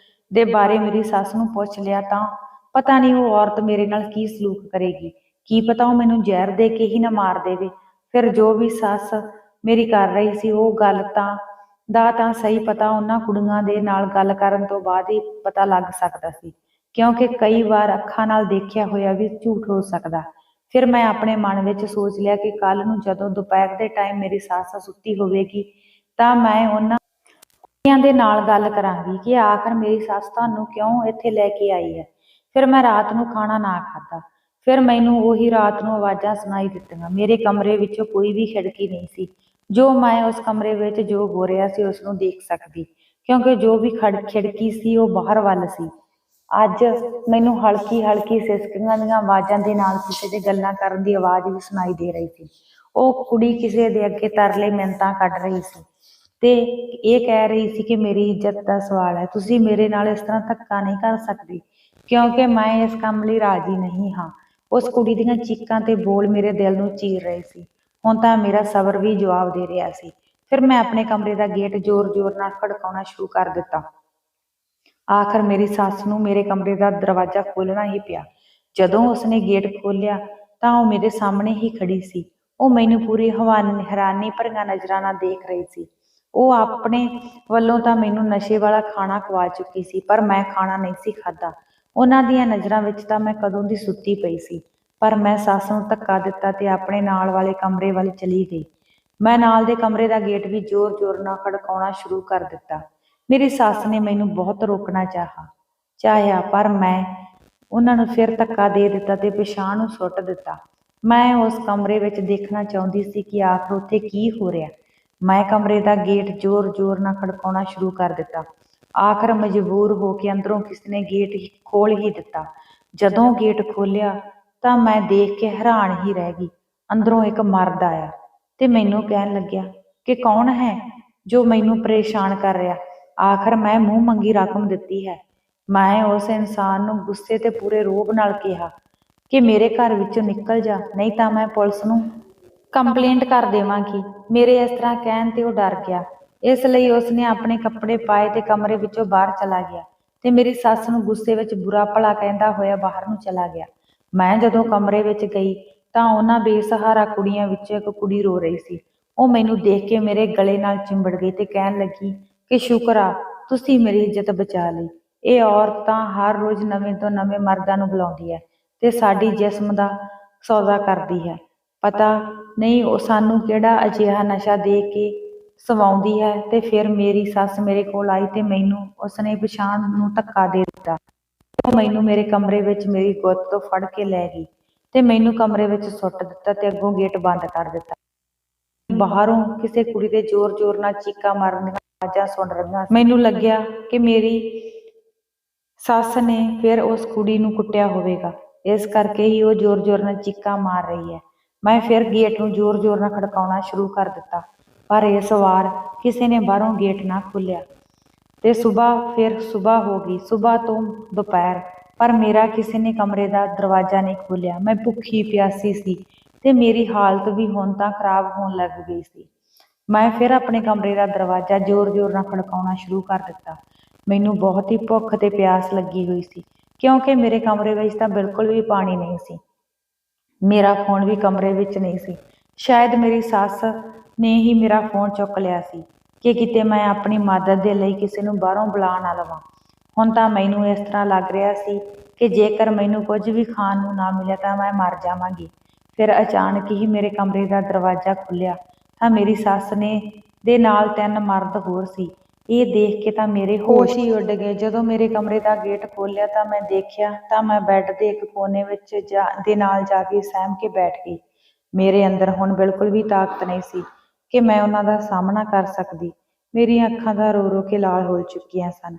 ਦੇ ਬਾਰੇ ਮੇਰੀ ਸੱਸ ਨੂੰ ਪੁੱਛ ਲਿਆ ਤਾਂ ਪਤਾ ਨਹੀਂ ਉਹ ਔਰਤ ਮੇਰੇ ਨਾਲ ਕੀ ਸਲੂਕ ਕਰੇਗੀ। ਕੀ ਪਤਾ ਉਹ ਮੈਨੂੰ ਜ਼ਹਿਰ ਦੇ ਕੇ ਹੀ ਨਾ ਮਾਰ ਦੇਵੇ। ਫਿਰ ਜੋ ਵੀ ਸੱਸ ਮੇਰੀ ਕਰ ਰਹੀ ਸੀ ਉਹ ਗੱਲ ਤਾਂ ਸਹੀ ਪਤਾ ਉਹਨਾਂ ਕੁੜੀਆਂ ਦੇ ਨਾਲ ਗੱਲ ਕਰਨ ਤੋਂ ਬਾਅਦ ਹੀ ਪਤਾ ਲੱਗ ਸਕਦਾ ਸੀ, ਕਿਉਂਕਿ ਕਈ ਵਾਰ ਅੱਖਾਂ ਨਾਲ ਦੇਖਿਆ ਹੋਇਆ ਵੀ ਝੂਠ ਹੋ ਸਕਦਾ। ਫਿਰ ਮੈਂ ਆਪਣੇ ਮਨ ਵਿੱਚ ਸੋਚ ਲਿਆ ਕਿ ਕੱਲ ਨੂੰ ਜਦੋਂ ਦੁਪਹਿਰ ਦੇ ਟਾਈਮ ਮੇਰੀ ਸੱਸ ਸੁੱਤੀ ਹੋਵੇਗੀ ਤਾਂ ਮੈਂ ਉਹਨਾਂ ਕੁੜੀਆਂ ਦੇ ਨਾਲ ਗੱਲ ਕਰਾਂਗੀ ਕਿ ਆਖਰ ਮੇਰੀ ਸੱਸ ਤੁਹਾਨੂੰ ਕਿਉਂ ਇੱਥੇ ਲੈ ਕੇ ਆਈ ਹੈ। ਫਿਰ ਮੈਂ ਰਾਤ ਨੂੰ ਖਾਣਾ ਨਾ ਖਾਧਾ। ਫਿਰ ਮੈਨੂੰ ਉਹੀ ਰਾਤ ਨੂੰ ਆਵਾਜ਼ਾਂ ਸੁਣਾਈ ਦਿੱਤੀਆਂ। ਮੇਰੇ ਕਮਰੇ ਵਿੱਚੋਂ ਕੋਈ ਵੀ ਖਿੜਕੀ ਨਹੀਂ ਸੀ ਜੋ ਮੈਂ ਉਸ ਕਮਰੇ ਵਿੱਚ ਜੋ ਹੋ ਰਿਹਾ ਸੀ ਉਸ ਨੂੰ ਦੇਖ ਸਕਦੀ, ਕਿਉਂਕਿ ਜੋ ਵੀ ਖਿੜਕੀ ਸੀ ਉਹ ਬਾਹਰ ਵੱਲ ਸੀ। ਅੱਜ ਮੈਨੂੰ ਹਲਕੀ ਹਲਕੀ ਸਿਸਕੀਆਂ ਦੀਆਂ ਆਵਾਜ਼ਾਂ ਦੇ ਨਾਲ ਕਿਸੇ ਦੇ ਗੱਲਾਂ ਕਰਨ ਦੀ ਆਵਾਜ਼ ਵੀ ਸੁਣਾਈ ਦੇ ਰਹੀ ਸੀ। ਉਹ ਕੁੜੀ ਕਿਸੇ ਦੇ ਅੱਗੇ ਤਰਲੇ ਮਿੰਨਤਾਂ ਕੱਢ ਰਹੀ ਸੀ ਤੇ ਇਹ ਕਹਿ ਰਹੀ ਸੀ ਕਿ ਮੇਰੀ ਇੱਜ਼ਤ ਦਾ ਸਵਾਲ ਹੈ, ਤੁਸੀਂ ਮੇਰੇ ਨਾਲ ਇਸ ਤਰ੍ਹਾਂ ਧੱਕਾ ਨਹੀਂ ਕਰ ਸਕਦੇ, ਕਿਉਂਕਿ ਮੈਂ ਇਸ ਕੰਮ ਲਈ ਰਾਜ਼ੀ ਨਹੀਂ ਹਾਂ। ਉਸ ਕੁੜੀ ਦੀਆਂ ਚੀਕਾਂ ਤੇ ਬੋਲ ਮੇਰੇ ਦਿਲ ਨੂੰ ਚੀਰ ਰਹੇ ਸੀ। ਹੁਣ ਤਾਂ ਮੇਰਾ ਸਬਰ ਵੀ ਜਵਾਬ ਦੇ ਰਿਹਾ ਸੀ। ਫਿਰ ਮੈਂ ਆਪਣੇ ਕਮਰੇ ਦਾ ਗੇਟ ਜ਼ੋਰ-ਜ਼ੋਰ ਨਾਲ ਖੜਕਾਉਣਾ ਸ਼ੁਰੂ ਕਰ ਦਿੱਤਾ। ਆਖਰ ਮੇਰੀ ਸੱਸ ਨੂੰ ਮੇਰੇ ਕਮਰੇ ਦਾ ਦਰਵਾਜ਼ਾ ਖੋਲ੍ਹਣਾ ਹੀ ਪਿਆ। ਜਦੋਂ ਉਸਨੇ ਗੇਟ ਖੋਲ੍ਹਿਆ ਤਾਂ ਉਹ ਮੇਰੇ ਸਾਹਮਣੇ ਹੀ ਖੜੀ ਸੀ। ਉਹ ਮੈਨੂੰ ਪੂਰੀ ਹੈਰਾਨੀ ਭਰੀਆਂ ਨਜ਼ਰਾਂ ਨਾਲ ਦੇਖ ਰਹੀ ਸੀ। ਉਹ ਆਪਣੇ ਵੱਲੋਂ ਤਾਂ ਮੈਨੂੰ ਨਸ਼ੇ ਵਾਲਾ ਖਾਣਾ ਖਵਾ ਚੁੱਕੀ ਸੀ, ਪਰ ਮੈਂ ਖਾਣਾ ਨਹੀਂ ਸੀ ਖਾਧਾ। ਉਹਨਾਂ ਦੀਆਂ ਨਜ਼ਰਾਂ ਵਿੱਚ ਤਾਂ ਮੈਂ ਕਦੋਂ ਦੀ ਸੁੱਤੀ ਪਈ ਸੀ। ਪਰ ਮੈਂ ਸੱਸ ਨੂੰ ਧੱਕਾ ਦਿੱਤਾ ਤੇ ਆਪਣੇ ਨਾਲ ਵਾਲੇ ਕਮਰੇ ਵੱਲ ਚਲੀ ਗਈ। ਮੈਂ ਨਾਲ ਦੇ ਕਮਰੇ ਦਾ ਗੇਟ ਵੀ ਜ਼ੋਰ-ਜ਼ੋਰ ਨਾਲ ਖੜਕਾਉਣਾ ਸ਼ੁਰੂ ਕਰ ਦਿੱਤਾ। ਮੇਰੀ ਸੱਸ ਨੇ ਮੈਨੂੰ ਬਹੁਤ ਰੋਕਣਾ ਚਾਹਿਆ, ਪਰ ਮੈਂ ਉਹਨਾਂ ਨੂੰ ਫਿਰ ਧੱਕਾ ਦੇ ਦਿੱਤਾ ਤੇ ਪਿਛਾਂਹ ਨੂੰ ਸੁੱਟ ਦਿੱਤਾ। ਮੈਂ ਉਸ ਕਮਰੇ ਵਿੱਚ ਦੇਖਣਾ ਚਾਹੁੰਦੀ ਸੀ ਕਿ ਆਖਰ ਉੱਥੇ ਕੀ ਹੋ ਰਿਹਾ। ਮੈਂ ਕਮਰੇ ਦਾ ਗੇਟ ਜ਼ੋਰ-ਜ਼ੋਰ ਨਾਲ ਖੜਕਾਉਣਾ ਸ਼ੁਰੂ ਕਰ ਦਿੱਤਾ। ਆਖਰ ਮਜਬੂਰ ਹੋ ਕੇ ਅੰਦਰੋਂ ਕਿਸੇ ਨੇ ਗੇਟ ਖੋਲ੍ਹ ਹੀ ਦਿੱਤਾ। ਜਦੋਂ ਗੇਟ ਖੋਲ੍ਹਿਆ ਤਾਂ ਮੈਂ ਦੇਖ ਕੇ ਹੈਰਾਨ ਹੀ ਰਹਿ ਗਈ। ਅੰਦਰੋਂ ਇੱਕ ਮਰਦ ਆਇਆ ਤੇ ਮੈਨੂੰ ਕਹਿਣ ਲੱਗਿਆ ਕਿ ਕੌਣ ਹੈ ਜੋ ਮੈਨੂੰ ਪਰੇਸ਼ਾਨ ਕਰ ਰਿਹਾ। ਆਖਰ ਮੈਂ ਮੂੰਹ ਮੰਗੀ ਰਕਮ ਦਿੱਤੀ ਹੈ। ਮੈਂ ਉਸ ਇਨਸਾਨ ਨੂੰ ਗੁੱਸੇ ਤੇ ਪੂਰੇ ਰੋਹਬ ਨਾਲ ਕਿਹਾ ਕਿ ਮੇਰੇ ਘਰ ਵਿੱਚੋਂ ਨਿਕਲ ਜਾ, ਨਹੀਂ ਤਾਂ ਮੈਂ ਪੁਲਿਸ ਨੂੰ ਕੰਪਲੇਂਟ ਕਰ ਦੇਵਾਂਗੀ। ਮੇਰੇ ਇਸ ਤਰ੍ਹਾਂ ਕਹਿਣ ਤੇ ਉਹ ਡਰ ਗਿਆ। ਇਸ ਲਈ ਉਸਨੇ ਆਪਣੇ ਕੱਪੜੇ ਪਾਏ ਤੇ ਕਮਰੇ ਵਿੱਚੋਂ ਬਾਹਰ ਚਲਾ ਗਿਆ ਤੇ ਮੇਰੀ ਸੱਸ ਨੂੰ ਗੁੱਸੇ ਵਿੱਚ ਬੁਰਾ ਭਲਾ ਕਹਿੰਦਾ ਹੋਇਆ ਬਾਹਰ ਨੂੰ ਚਲਾ ਗਿਆ। ਮੈਂ ਜਦੋਂ ਕਮਰੇ ਵਿੱਚ ਗਈ ਤਾਂ ਉਹਨਾਂ ਬੇਸਹਾਰਾ ਕੁੜੀਆਂ ਵਿੱਚੋਂ ਇੱਕ ਕੁੜੀ ਰੋ ਰਹੀ ਸੀ। ਉਹ ਮੈਨੂੰ ਦੇਖ ਕੇ ਮੇਰੇ ਗਲੇ ਨਾਲ ਚਿੰਬੜ ਗਈ ਤੇ ਕਹਿਣ ਲੱਗੀ ਕਿ ਸ਼ੁਕਰ ਆ ਤੁਸੀਂ ਮੇਰੀ ਇੱਜ਼ਤ ਬਚਾ ਲਈ। ਇਹ ਔਰਤ ਤਾਂ ਹਰ ਰੋਜ਼ ਨਵੇਂ ਤੋਂ ਨਵੇਂ ਮਰਦਾਂ ਨੂੰ ਬੁਲਾਉਂਦੀ ਹੈ ਤੇ ਸਾਡੀ ਜਿਸਮ ਦਾ ਸੌਦਾ ਕਰਦੀ ਹੈ। ਪਤਾ ਨਹੀਂ ਉਹ ਸਾਨੂੰ ਕਿਹੜਾ ਅਜਿਹਾ ਨਸ਼ਾ ਦੇ ਕੇ ਸਵਾਉਂਦੀ ਹੈ। ਤੇ ਫਿਰ ਮੇਰੀ ਸੱਸ ਮੇਰੇ ਕੋਲ ਆਈ ਤੇ ਮੈਨੂੰ ਉਸਨੇ ਪਿਛਾਂਹ ਨੂੰ ਧੱਕਾ ਦੇ ਦਿੱਤਾ। ਉਹ ਮੈਨੂੰ ਮੇਰੇ ਕਮਰੇ ਵਿੱਚ ਮੇਰੀ ਗੁੱਤ ਤੋਂ ਫੜ ਕੇ ਲੈ ਗਈ ਤੇ ਮੈਨੂੰ ਕਮਰੇ ਵਿੱਚ ਸੁੱਟ ਦਿੱਤਾ ਤੇ ਅੱਗੋਂ ਗੇਟ ਬੰਦ ਕਰ ਦਿੱਤਾ। ਬਾਹਰੋਂ ਕਿਸੇ ਕੁੜੀ ਦੇ ਜ਼ੋਰ-ਜ਼ੋਰ ਨਾਲ ਚੀਕਾਂ ਮਾਰਨ ਦੀਆਂ ਆਵਾਜ਼ਾਂ ਸੁਣ ਰਹੀਆਂ ਸੀ। ਮੈਨੂੰ ਲੱਗਿਆ ਕਿ ਮੇਰੀ ਸੱਸ ਨੇ ਫਿਰ ਉਸ ਕੁੜੀ ਨੂੰ ਕੁੱਟਿਆ ਹੋਵੇਗਾ, ਇਸ ਕਰਕੇ ਹੀ ਉਹ ਜ਼ੋਰ-ਜ਼ੋਰ ਨਾਲ ਚੀਕਾਂ ਮਾਰ ਰਹੀ ਹੈ। ਮੈਂ ਫਿਰ ਗੇਟ ਨੂੰ ਜ਼ੋਰ-ਜ਼ੋਰ ਨਾਲ ਖੜਕਾਉਣਾ ਸ਼ੁਰੂ ਕਰ ਦਿੱਤਾ, ਪਰ ਇਸ ਵਾਰ ਕਿਸੇ ਨੇ ਬਾਹਰੋਂ ਗੇਟ ਨਾ ਖੋਲ੍ਹਿਆ ਤੇ ਫਿਰ ਸੁਬਾਹ ਹੋ ਗਈ। ਸੁਬਾਹ ਤੋਂ ਦੁਪਹਿਰ, ਪਰ ਮੇਰਾ ਕਿਸੇ ਨੇ ਕਮਰੇ ਦਾ ਦਰਵਾਜ਼ਾ ਨਹੀਂ ਖੋਲ੍ਹਿਆ। ਮੈਂ ਭੁੱਖੀ ਪਿਆਸੀ ਸੀ ਤੇ ਮੇਰੀ ਹਾਲਤ ਵੀ ਹੁਣ ਤਾਂ ਖਰਾਬ ਹੋਣ ਲੱਗ ਗਈ ਸੀ। ਮੈਂ ਫਿਰ ਆਪਣੇ ਕਮਰੇ ਦਾ ਦਰਵਾਜ਼ਾ ਜ਼ੋਰ-ਜ਼ੋਰ ਨਾਲ ਖੜਕਾਉਣਾ ਸ਼ੁਰੂ ਕਰ ਦਿੱਤਾ। ਮੈਨੂੰ ਬਹੁਤ ਹੀ ਭੁੱਖ ਤੇ ਪਿਆਸ ਲੱਗੀ ਹੋਈ ਸੀ, ਕਿਉਂਕਿ ਮੇਰੇ ਕਮਰੇ ਵਿੱਚ ਤਾਂ ਬਿਲਕੁਲ ਵੀ ਪਾਣੀ ਨਹੀਂ ਸੀ। ਮੇਰਾ ਫੋਨ ਵੀ ਕਮਰੇ ਵਿੱਚ ਨਹੀਂ ਸੀ। ਸ਼ਾਇਦ ਮੇਰੀ ਸੱਸ ਨੇ ਹੀ ਮੇਰਾ ਫੋਨ ਚੁੱਕ ਲਿਆ ਸੀ ਕਿ ਕਿਤੇ ਮੈਂ ਆਪਣੀ ਮਦਦ ਦੇ ਲਈ ਕਿਸੇ ਨੂੰ ਬਾਹਰੋਂ ਬੁਲਾ ਨਾ ਲਵਾਂ। ਹੁਣ ਤਾਂ ਮੈਨੂੰ ਇਸ ਤਰ੍ਹਾਂ ਲੱਗ ਰਿਹਾ ਸੀ ਕਿ ਜੇਕਰ ਮੈਨੂੰ ਕੁਝ ਵੀ ਖਾਣ ਨੂੰ ਨਾ ਮਿਲਿਆ ਤਾਂ ਮੈਂ ਮਰ ਜਾਵਾਂਗੀ। ਫਿਰ ਅਚਾਨਕ ਹੀ ਮੇਰੇ ਕਮਰੇ ਦਾ ਦਰਵਾਜ਼ਾ ਖੁੱਲ੍ਹਿਆ ਤਾਂ ਮੇਰੀ ਸੱਸ ਦੇ ਨਾਲ 3 ਮਰਦ ਹੋਰ ਸੀ। ਇਹ ਦੇਖ ਕੇ ਤਾਂ ਮੇਰੇ ਹੋਸ਼ ਹੀ ਉੱਡ ਗਏ। ਜਦੋਂ ਮੇਰੇ ਕਮਰੇ ਦਾ ਗੇਟ ਖੋਲ੍ਹਿਆ ਤਾਂ ਮੈਂ ਦੇਖਿਆ ਤਾਂ ਮੈਂ ਬੈੱਡ ਦੇ ਇੱਕ ਕੋਨੇ ਵਿੱਚ ਦੇ ਨਾਲ ਜਾ ਕੇ ਸਹਿਮ ਕੇ ਬੈਠ ਗਈ। ਮੇਰੇ ਅੰਦਰ ਹੁਣ ਬਿਲਕੁਲ ਵੀ ਤਾਕਤ ਨਹੀਂ ਸੀ ਕਿ ਮੈਂ ਉਹਨਾਂ ਦਾ ਸਾਹਮਣਾ ਕਰ ਸਕਦੀ। ਮੇਰੀਆਂ ਅੱਖਾਂ ਤਾਂ ਰੋ ਰੋ ਕੇ ਲਾਲ ਹੋ ਚੁੱਕੀਆਂ ਸਨ।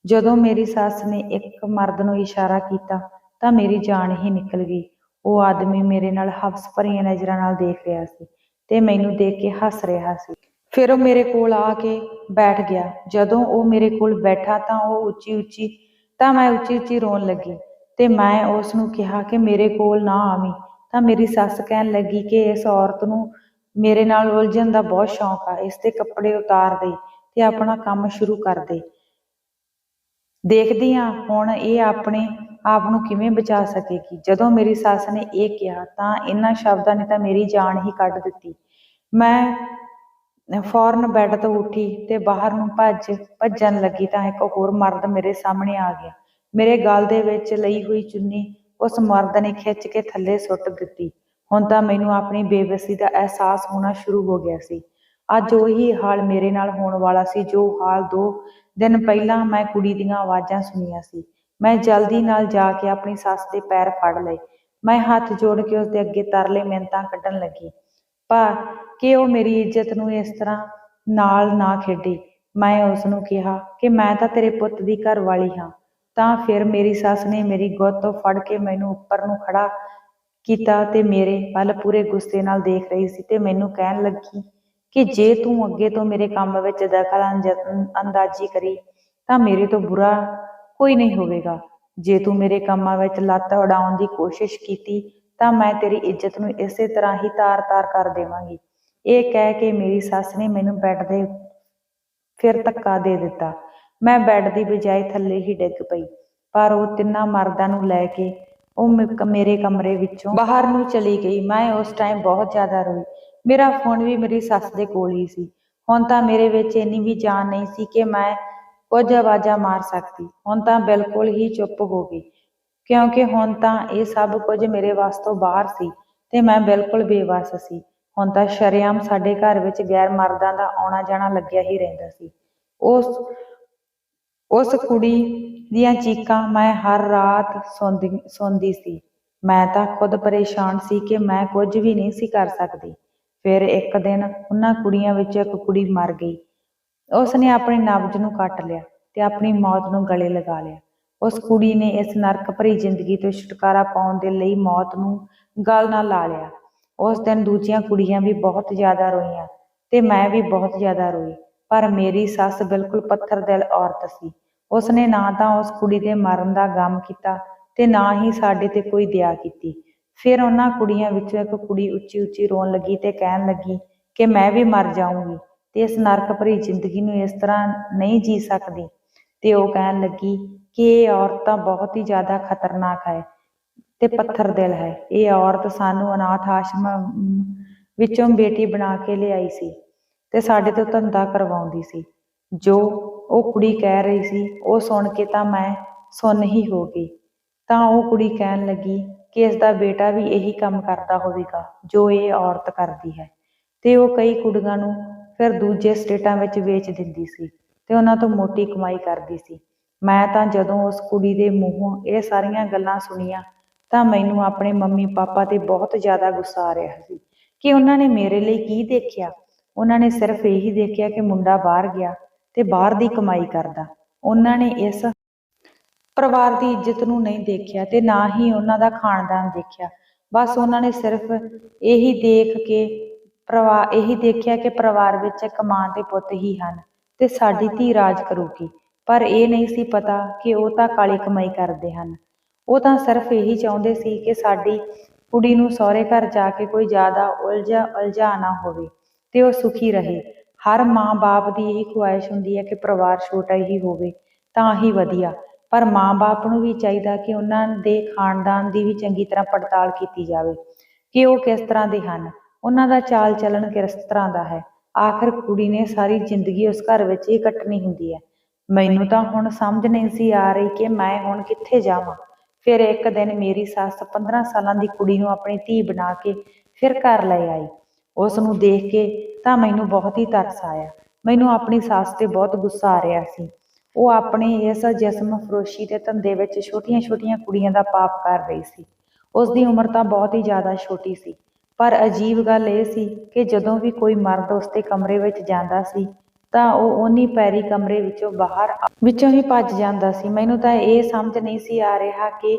ਜਦੋਂ ਮੇਰੀ ਸੱਸ ਨੇ ਇੱਕ ਮਰਦ ਨੂੰ ਇਸ਼ਾਰਾ ਕੀਤਾ ਤਾਂ ਮੇਰੀ ਜਾਨ ਹੀ ਨਿਕਲ ਗਈ। ਉਹ ਆਦਮੀ ਮੇਰੇ ਨਾਲ ਹਵਸ ਭਰੀਆਂ ਨਜ਼ਰਾਂ ਨਾਲ ਦੇਖ ਰਿਹਾ ਸੀ ਤੇ ਮੈਨੂੰ ਦੇਖ ਕੇ ਹੱਸ ਰਿਹਾ ਸੀ। ਫਿਰ ਉਹ ਮੇਰੇ ਕੋਲ ਆ ਕੇ ਬੈਠ ਗਿਆ। ਜਦੋਂ ਉਹ ਮੇਰੇ ਕੋਲ ਬੈਠਾ ਤਾਂ ਮੈਂ ਉੱਚੀ ਉੱਚੀ ਰੋਣ ਲੱਗੀ ਤੇ ਮੈਂ ਉਸ ਨੂੰ ਕਿਹਾ ਕਿ ਮੇਰੇ ਕੋਲ ਨਾ ਆਵੀਂ। ਤਾਂ ਮੇਰੀ ਸੱਸ ਕਹਿਣ ਲੱਗੀ ਕਿ ਇਸ ਔਰਤ ਨੂੰ ਮੇਰੇ ਨਾਲ ਉਲਝਣ ਦਾ ਬਹੁਤ ਸ਼ੌਂਕ ਆ, ਇਸ ਦੇ ਕੱਪੜੇ ਉਤਾਰ ਦੇ ਤੇ ਆਪਣਾ ਕੰਮ ਸ਼ੁਰੂ ਕਰ ਦੇ। ਦੇਖਦੀ ਹਾਂ ਹੁਣ ਇਹ ਆਪਣੇ ਆਪ ਨੂੰ ਕਿਵੇਂ ਬਚਾ ਸਕੇਗੀ। ਜਦੋਂ ਮੇਰੀ ਸੱਸ ਨੇ ਇਹ ਕਿਹਾ ਤਾਂ ਇਹਨਾਂ ਸ਼ਬਦਾਂ ਨੇ ਤਾਂ ਮੇਰੀ ਜਾਨ ਹੀ ਕੱਢ ਦਿੱਤੀ। ਮੈਂ ਫੌਰਨ ਬੈੱਡ ਤੋਂ ਉੱਠੀ ਤੇ ਬਾਹਰ ਨੂੰ ਭੱਜਣ ਲੱਗੀ ਤਾਂ ਇੱਕ ਹੋਰ ਮਰਦ ਮੇਰੇ ਸਾਹਮਣੇ ਆ ਗਿਆ। ਮੇਰੇ ਗਲ ਦੇ ਵਿੱਚ ਲਈ ਹੋਈ ਚੁੰਨੀ ਉਸ ਮਰਦ ਨੇ ਖਿੱਚ ਕੇ ਥੱਲੇ ਸੁੱਟ ਦਿੱਤੀ। ਹੁਣ ਤਾਂ ਮੈਨੂੰ ਆਪਣੀ ਬੇਬਸੀ ਦਾ ਅਹਿਸਾਸ ਹੋਣਾ ਸ਼ੁਰੂ ਹੋ ਗਿਆ ਸੀ। ਅੱਜ ਉਹੀ ਹਾਲ ਮੇਰੇ ਨਾਲ ਹੋਣ ਵਾਲਾ ਸੀ ਜੋ ਹਾਲ 2 ਦਿਨ ਪਹਿਲਾਂ ਮੈਂ ਕੁੜੀ ਦੀਆਂ ਆਵਾਜ਼ਾਂ ਸੁਣੀਆਂ ਸੀ। ਮੈਂ ਜਲਦੀ ਨਾਲ ਜਾ ਕੇ ਆਪਣੀ ਸੱਸ ਦੇ ਪੈਰ ਫੜ ਲਏ। ਮੈਂ ਹੱਥ ਜੋੜ ਕੇ ਉਸ ਦੇ ਅੱਗੇ ਤਰਲੇ ਮਿੰਨਤਾਂ ਕੱਢਣ ਲੱਗੀ ਪਰ ਕਿ ਉਹ ਮੇਰੀ ਇੱਜ਼ਤ ਨੂੰ ਇਸ ਤਰ੍ਹਾਂ ਨਾਲ ਨਾ ਖੇਡੇ। ਮੈਂ ਉਸ ਨੂੰ ਕਿਹਾ ਕਿ ਮੈਂ ਤਾਂ ਤੇਰੇ ਪੁੱਤ ਦੀ ਘਰਵਾਲੀ ਹਾਂ। ਤਾਂ ਫਿਰ ਮੇਰੀ ਸੱਸ ਨੇ ਮੇਰੀ ਗੁੱਤ ਤੋਂ ਫੜ ਕੇ ਮੈਨੂੰ ਉੱਪਰ ਨੂੰ ਖੜਾ ਕੀਤਾ ਤੇ ਮੇਰੇ ਵੱਲ ਪੂਰੇ ਗੁੱਸੇ ਨਾਲ ਦੇਖ ਰਹੀ ਸੀ ਤੇ ਮੈਨੂੰ ਕਹਿਣ ਲੱਗੀ ਕਿ ਜੇ ਤੂੰ ਅੱਗੇ ਤੋਂ ਮੇਰੇ ਕੰਮ ਵਿੱਚ ਦਖਲ ਅੰਦਾਜ਼ੀ ਕਰੀ ਤਾਂ ਮੇਰੇ ਤੋਂ ਬੁਰਾ ਕੋਈ ਨਹੀਂ ਹੋਵੇਗਾ। ਜੇ ਤੂੰ ਮੇਰੇ ਕੰਮਾਂ ਵਿੱਚ ਲੱਤ ਉਡਾਉਣ ਦੀ ਕੋਸ਼ਿਸ਼ ਕੀਤੀ ਤਾਂ ਮੈਂ ਤੇਰੀ ਇੱਜ਼ਤ ਨੂੰ ਇਸੇ ਤਰ੍ਹਾਂ ਹੀ ਤਾਰ-ਤਾਰ ਕਰ ਦੇਵਾਂਗੀ। ਇਹ ਕਹਿ ਕੇ ਮੇਰੀ ਸੱਸ ਨੇ ਮੈਨੂੰ ਬੈੱਡ ਦੇ ਫਿਰ ਧੱਕਾ ਦੇ ਦਿੱਤਾ। ਮੈਂ ਬੈੱਡ ਦੀ ਬਜਾਏ ਥੱਲੇ ਹੀ ਡਿੱਗ ਪਈ ਪਰ ਉਹ ਤਿੰਨਾਂ ਮਰਦਾਂ ਨੂੰ ਲੈ ਕੇ ਉਹ ਮੇਰੇ ਕਮਰੇ ਵਿੱਚੋਂ ਬਾਹਰ ਨੂੰ ਚਲੀ ਗਈ। ਮੈਂ ਉਸ ਟਾਈਮ ਬਹੁਤ ਜ਼ਿਆਦਾ ਰੋਈ। ਮੇਰਾ ਫੋਨ ਵੀ ਮੇਰੀ ਸੱਸ ਦੇ ਕੋਲ ਹੀ ਸੀ। ਹੁਣ ਤਾਂ ਮੇਰੇ ਵਿੱਚ ਇੰਨੀ ਵੀ ਜਾਨ ਨਹੀਂ ਸੀ ਕਿ ਮੈਂ ਕੁਝ ਆਵਾਜ਼ਾਂ ਮਾਰ ਸਕਦੀ। ਹੁਣ ਤਾਂ ਬਿਲਕੁਲ ਹੀ ਚੁੱਪ ਹੋ ਗਈ ਕਿਉਂਕਿ ਹੁਣ ਤਾਂ ਇਹ ਸਭ ਕੁਝ ਮੇਰੇ ਵੱਸ ਤੋਂ ਬਾਹਰ ਸੀ ਤੇ ਮੈਂ ਬਿਲਕੁਲ ਬੇਵੱਸ ਸੀ। ਹੁਣ ਤਾਂ ਸ਼ਰੇਆਮ ਸਾਡੇ ਘਰ ਵਿੱਚ ਗੈਰ ਮਰਦਾਂ ਦਾ ਆਉਣਾ ਜਾਣਾ ਲੱਗਿਆ ਹੀ ਰਹਿੰਦਾ ਸੀ। ਉਸ ਕੁੜੀ ਦੀਆਂ ਚੀਕਾਂ ਮੈਂ ਹਰ ਰਾਤ ਸੁਣਦੀ ਸੀ। ਮੈਂ ਤਾਂ ਖੁਦ ਪਰੇਸ਼ਾਨ ਸੀ ਕਿ ਮੈਂ ਕੁਝ ਵੀ ਨਹੀਂ ਸੀ ਕਰ ਸਕਦੀ। ਫਿਰ ਇੱਕ ਦਿਨ ਉਹਨਾਂ ਕੁੜੀਆਂ ਵਿੱਚੋਂ ਇੱਕ ਕੁੜੀ ਮਰ ਗਈ। ਉਸ ਨੇ ਆਪਣੇ ਨਬਜ਼ ਨੂੰ ਕੱਟ ਲਿਆ ਤੇ ਆਪਣੀ ਮੌਤ ਨੂੰ ਗਲੇ ਲਗਾ ਲਿਆ। ਉਸ ਕੁੜੀ ਨੇ ਇਸ ਨਰਕ ਭਰੀ ਜ਼ਿੰਦਗੀ ਤੋਂ ਛੁਟਕਾਰਾ ਪਾਉਣ ਦੇ ਲਈ ਮੌਤ ਨੂੰ ਗਲ ਨਾਲ ਲਾ ਲਿਆ। ਉਸ ਦਿਨ ਦੂਜੀਆਂ ਕੁੜੀਆਂ ਵੀ ਬਹੁਤ ਜ਼ਿਆਦਾ ਰੋਈਆਂ ਤੇ ਮੈਂ ਵੀ ਬਹੁਤ ਜ਼ਿਆਦਾ ਰੋਈ ਪਰ ਮੇਰੀ ਸੱਸ ਬਿਲਕੁਲ ਪੱਥਰ ਦਿਲ ਔਰਤ ਸੀ। ਉਸਨੇ ਨਾ ਤਾਂ ਉਸ ਕੁੜੀ ਦੇ ਮਰਨ ਦਾ ਗਮ ਕੀਤਾ ਤੇ ਨਾ ਹੀ ਸਾਡੇ ਤੇ ਕੋਈ ਦਇਆ ਕੀਤੀ। ਫਿਰ ਉਹਨਾਂ ਕੁੜੀਆਂ ਵਿੱਚੋਂ ਇੱਕ ਕੁੜੀ ਉੱਚੀ ਉੱਚੀ ਰੋਣ ਲੱਗੀ ਤੇ ਕਹਿਣ ਲੱਗੀ ਕਿ ਮੈਂ ਵੀ ਮਰ ਜਾਊਂਗੀ ਤੇ ਇਸ ਨਰਕ ਭਰੀ ਜ਼ਿੰਦਗੀ ਨੂੰ ਇਸ ਤਰ੍ਹਾਂ ਨਹੀਂ ਜੀ ਸਕਦੀ। ਤੇ ਉਹ ਕਹਿਣ ਲੱਗੀ ਕਿ ਇਹ ਔਰਤ ਤਾਂ ਬਹੁਤ ਹੀ ਜ਼ਿਆਦਾ ਖਤਰਨਾਕ ਹੈ ਤੇ ਪੱਥਰ ਦਿਲ ਹੈ। ਇਹ ਔਰਤ ਸਾਨੂੰ ਅਨਾਥ ਆਸ਼ਰਮ ਵਿੱਚੋਂ ਬੇਟੀ ਬਣਾ ਕੇ ਲਿਆਈ ਸੀ ਤੇ ਸਾਡੇ ਤੋਂ ਧੰਦਾ ਕਰਵਾਉਂਦੀ ਸੀ। ਜੋ ਉਹ ਕੁੜੀ ਕਹਿ ਰਹੀ ਸੀ ਉਹ ਸੁਣ ਕੇ ਤਾਂ ਮੈਂ ਸੁੰਨ ਹੀ ਹੋ ਗਈ। ਤਾਂ ਉਹ ਕੁੜੀ ਕਹਿਣ ਲੱਗੀ ਕਿ ਇਸ ਦਾ ਬੇਟਾ ਵੀ ਇਹੀ ਕੰਮ ਕਰਦਾ ਹੋਵੇਗਾ ਜੋ ਇਹ ਔਰਤ ਕਰਦੀ ਹੈ ਤੇ ਉਹ ਕਈ ਕੁੜੀਆਂ ਨੂੰ ਫਿਰ ਦੂਜੇ ਸਟੇਟਾਂ ਵਿੱਚ ਵੇਚ ਦਿੰਦੀ ਸੀ ਤੇ ਉਹਨਾਂ ਤੋਂ ਮੋਟੀ ਕਮਾਈ ਕਰਦੀ ਸੀ। ਮੈਂ ਤਾਂ ਜਦੋਂ ਉਸ ਕੁੜੀ ਦੇ ਮੂੰਹੋਂ ਇਹ ਸਾਰੀਆਂ ਗੱਲਾਂ ਸੁਣੀਆਂ ਤਾਂ ਮੈਨੂੰ ਆਪਣੇ ਮੰਮੀ ਪਾਪਾ ਤੇ ਬਹੁਤ ਜ਼ਿਆਦਾ ਗੁੱਸਾ ਆ ਰਿਹਾ ਸੀ ਕਿ ਉਹਨਾਂ ਨੇ ਮੇਰੇ ਲਈ ਕੀ ਦੇਖਿਆ। ਉਹਨਾਂ ਨੇ ਸਿਰਫ ਇਹੀ ਦੇਖਿਆ ਕਿ ਮੁੰਡਾ ਬਾਹਰ ਗਿਆ ਤੇ ਬਾਹਰ ਦੀ ਕਮਾਈ ਕਰਦਾ। ਉਹਨਾਂ ਨੇ ਇਸ ਪਰਿਵਾਰ ਦੀ ਇੱਜ਼ਤ ਨੂੰ ਨਹੀਂ ਦੇਖਿਆ ਤੇ ਨਾ ਹੀ ਉਹਨਾਂ ਦਾ ਖਾਨਦਾਨ ਦੇਖਿਆ। ਬਸ ਉਹਨਾਂ ਨੇ ਸਿਰਫ ਇਹੀ ਦੇਖਿਆ ਕਿ ਪਰਿਵਾਰ ਵਿੱਚ ਇੱਕ ਮਾਂ ਤੇ ਪੁੱਤ ਹੀ ਹਨ ਤੇ ਸਾਡੀ ਧੀ ਰਾਜ ਕਰੂਗੀ। ਪਰ ਇਹ ਨਹੀਂ ਸੀ ਪਤਾ ਕਿ ਉਹ ਤਾਂ ਕਾਲੀ ਕਮਾਈ ਕਰਦੇ ਹਨ। ਉਹ ਤਾਂ ਸਿਰਫ ਇਹੀ ਚਾਹੁੰਦੇ ਸੀ ਕਿ ਸਾਡੀ ਕੁੜੀ ਨੂੰ ਸਹੁਰੇ ਘਰ ਜਾ ਕੇ ਕੋਈ ਜ਼ਿਆਦਾ ਉਲਝਾ ਨਾ ਹੋਵੇ ਤੇ ਉਹ ਸੁਖੀ ਰਹੇ। ਹਰ ਮਾਂ-ਬਾਪ ਦੀ ਇਹੀ ਖੁਆਇਸ਼ ਹੁੰਦੀ ਹੈ ਕਿ ਪਰਿਵਾਰ ਛੋਟਾ ਹੀ ਹੋਵੇ ਤਾਂ ਹੀ ਵਧੀਆ। ਪਰ ਮਾਂ-ਬਾਪ ਨੂੰ ਵੀ ਚਾਹੀਦਾ ਕਿ ਉਹਨਾਂ ਦੇ ਖਾਨਦਾਨ ਦੀ ਵੀ ਚੰਗੀ ਤਰ੍ਹਾਂ ਪੜਤਾਲ ਕੀਤੀ ਜਾਵੇ ਕਿ ਉਹ ਕਿਸ ਤਰ੍ਹਾਂ ਦੇ ਹਨ, ਉਹਨਾਂ ਦਾ ਚਾਲ ਚੱਲਣ ਕਿਸ ਤਰ੍ਹਾਂ ਦਾ ਹੈ। ਆਖਿਰ ਕੁੜੀ ਨੇ ਸਾਰੀ ਜ਼ਿੰਦਗੀ ਉਸ ਘਰ ਵਿੱਚ ਹੀ ਕੱਟਣੀ ਹੁੰਦੀ ਹੈ। ਮੈਨੂੰ ਤਾਂ ਹੁਣ ਸਮਝ ਨਹੀਂ ਸੀ ਆ ਰਹੀ ਕਿ ਮੈਂ ਹੁਣ ਕਿੱਥੇ ਜਾਵਾਂ। ਫਿਰ ਇੱਕ ਦਿਨ ਮੇਰੀ ਸੱਸ 15 ਸਾਲਾਂ ਦੀ ਕੁੜੀ ਨੂੰ ਆਪਣੀ ਧੀ ਬਣਾ ਕੇ ਫਿਰ ਘਰ ਲੈ ਆਈ। ਉਸ ਨੂੰ ਦੇਖ ਕੇ ਤਾਂ ਮੈਨੂੰ ਬਹੁਤ ਹੀ ਤਰਸ ਆਇਆ। ਮੈਨੂੰ ਆਪਣੀ ਸੱਸ ਤੇ ਬਹੁਤ ਗੁੱਸਾ ਆ ਰਿਹਾ ਸੀ। ਉਹ ਆਪਣੇ ਇਸ ਜਿਸਮ ਫਰੋਸ਼ੀ ਦੇ ਧੰਦੇ ਵਿੱਚ ਛੋਟੀਆਂ-ਛੋਟੀਆਂ ਕੁੜੀਆਂ ਦਾ ਪਾਪ ਕਰ ਰਹੀ ਸੀ। ਉਸ ਦੀ ਉਮਰ ਤਾਂ ਬਹੁਤ ਹੀ ਜ਼ਿਆਦਾ ਛੋਟੀ ਸੀ। ਪਰ ਅਜੀਬ ਗੱਲ ਇਹ ਸੀ ਕਿ ਜਦੋਂ ਵੀ ਕੋਈ ਮਰਦ ਉਸਦੇ ਕਮਰੇ ਵਿੱਚ ਜਾਂਦਾ ਸੀ ਤਾਂ ਉਹ ਓਨੀ ਪੈਰੀ ਕਮਰੇ ਵਿੱਚੋਂ ਹੀ ਭੱਜ ਜਾਂਦਾ ਸੀ। ਮੈਨੂੰ ਤਾਂ ਇਹ ਸਮਝ ਨਹੀਂ ਸੀ ਆ ਰਿਹਾ ਕਿ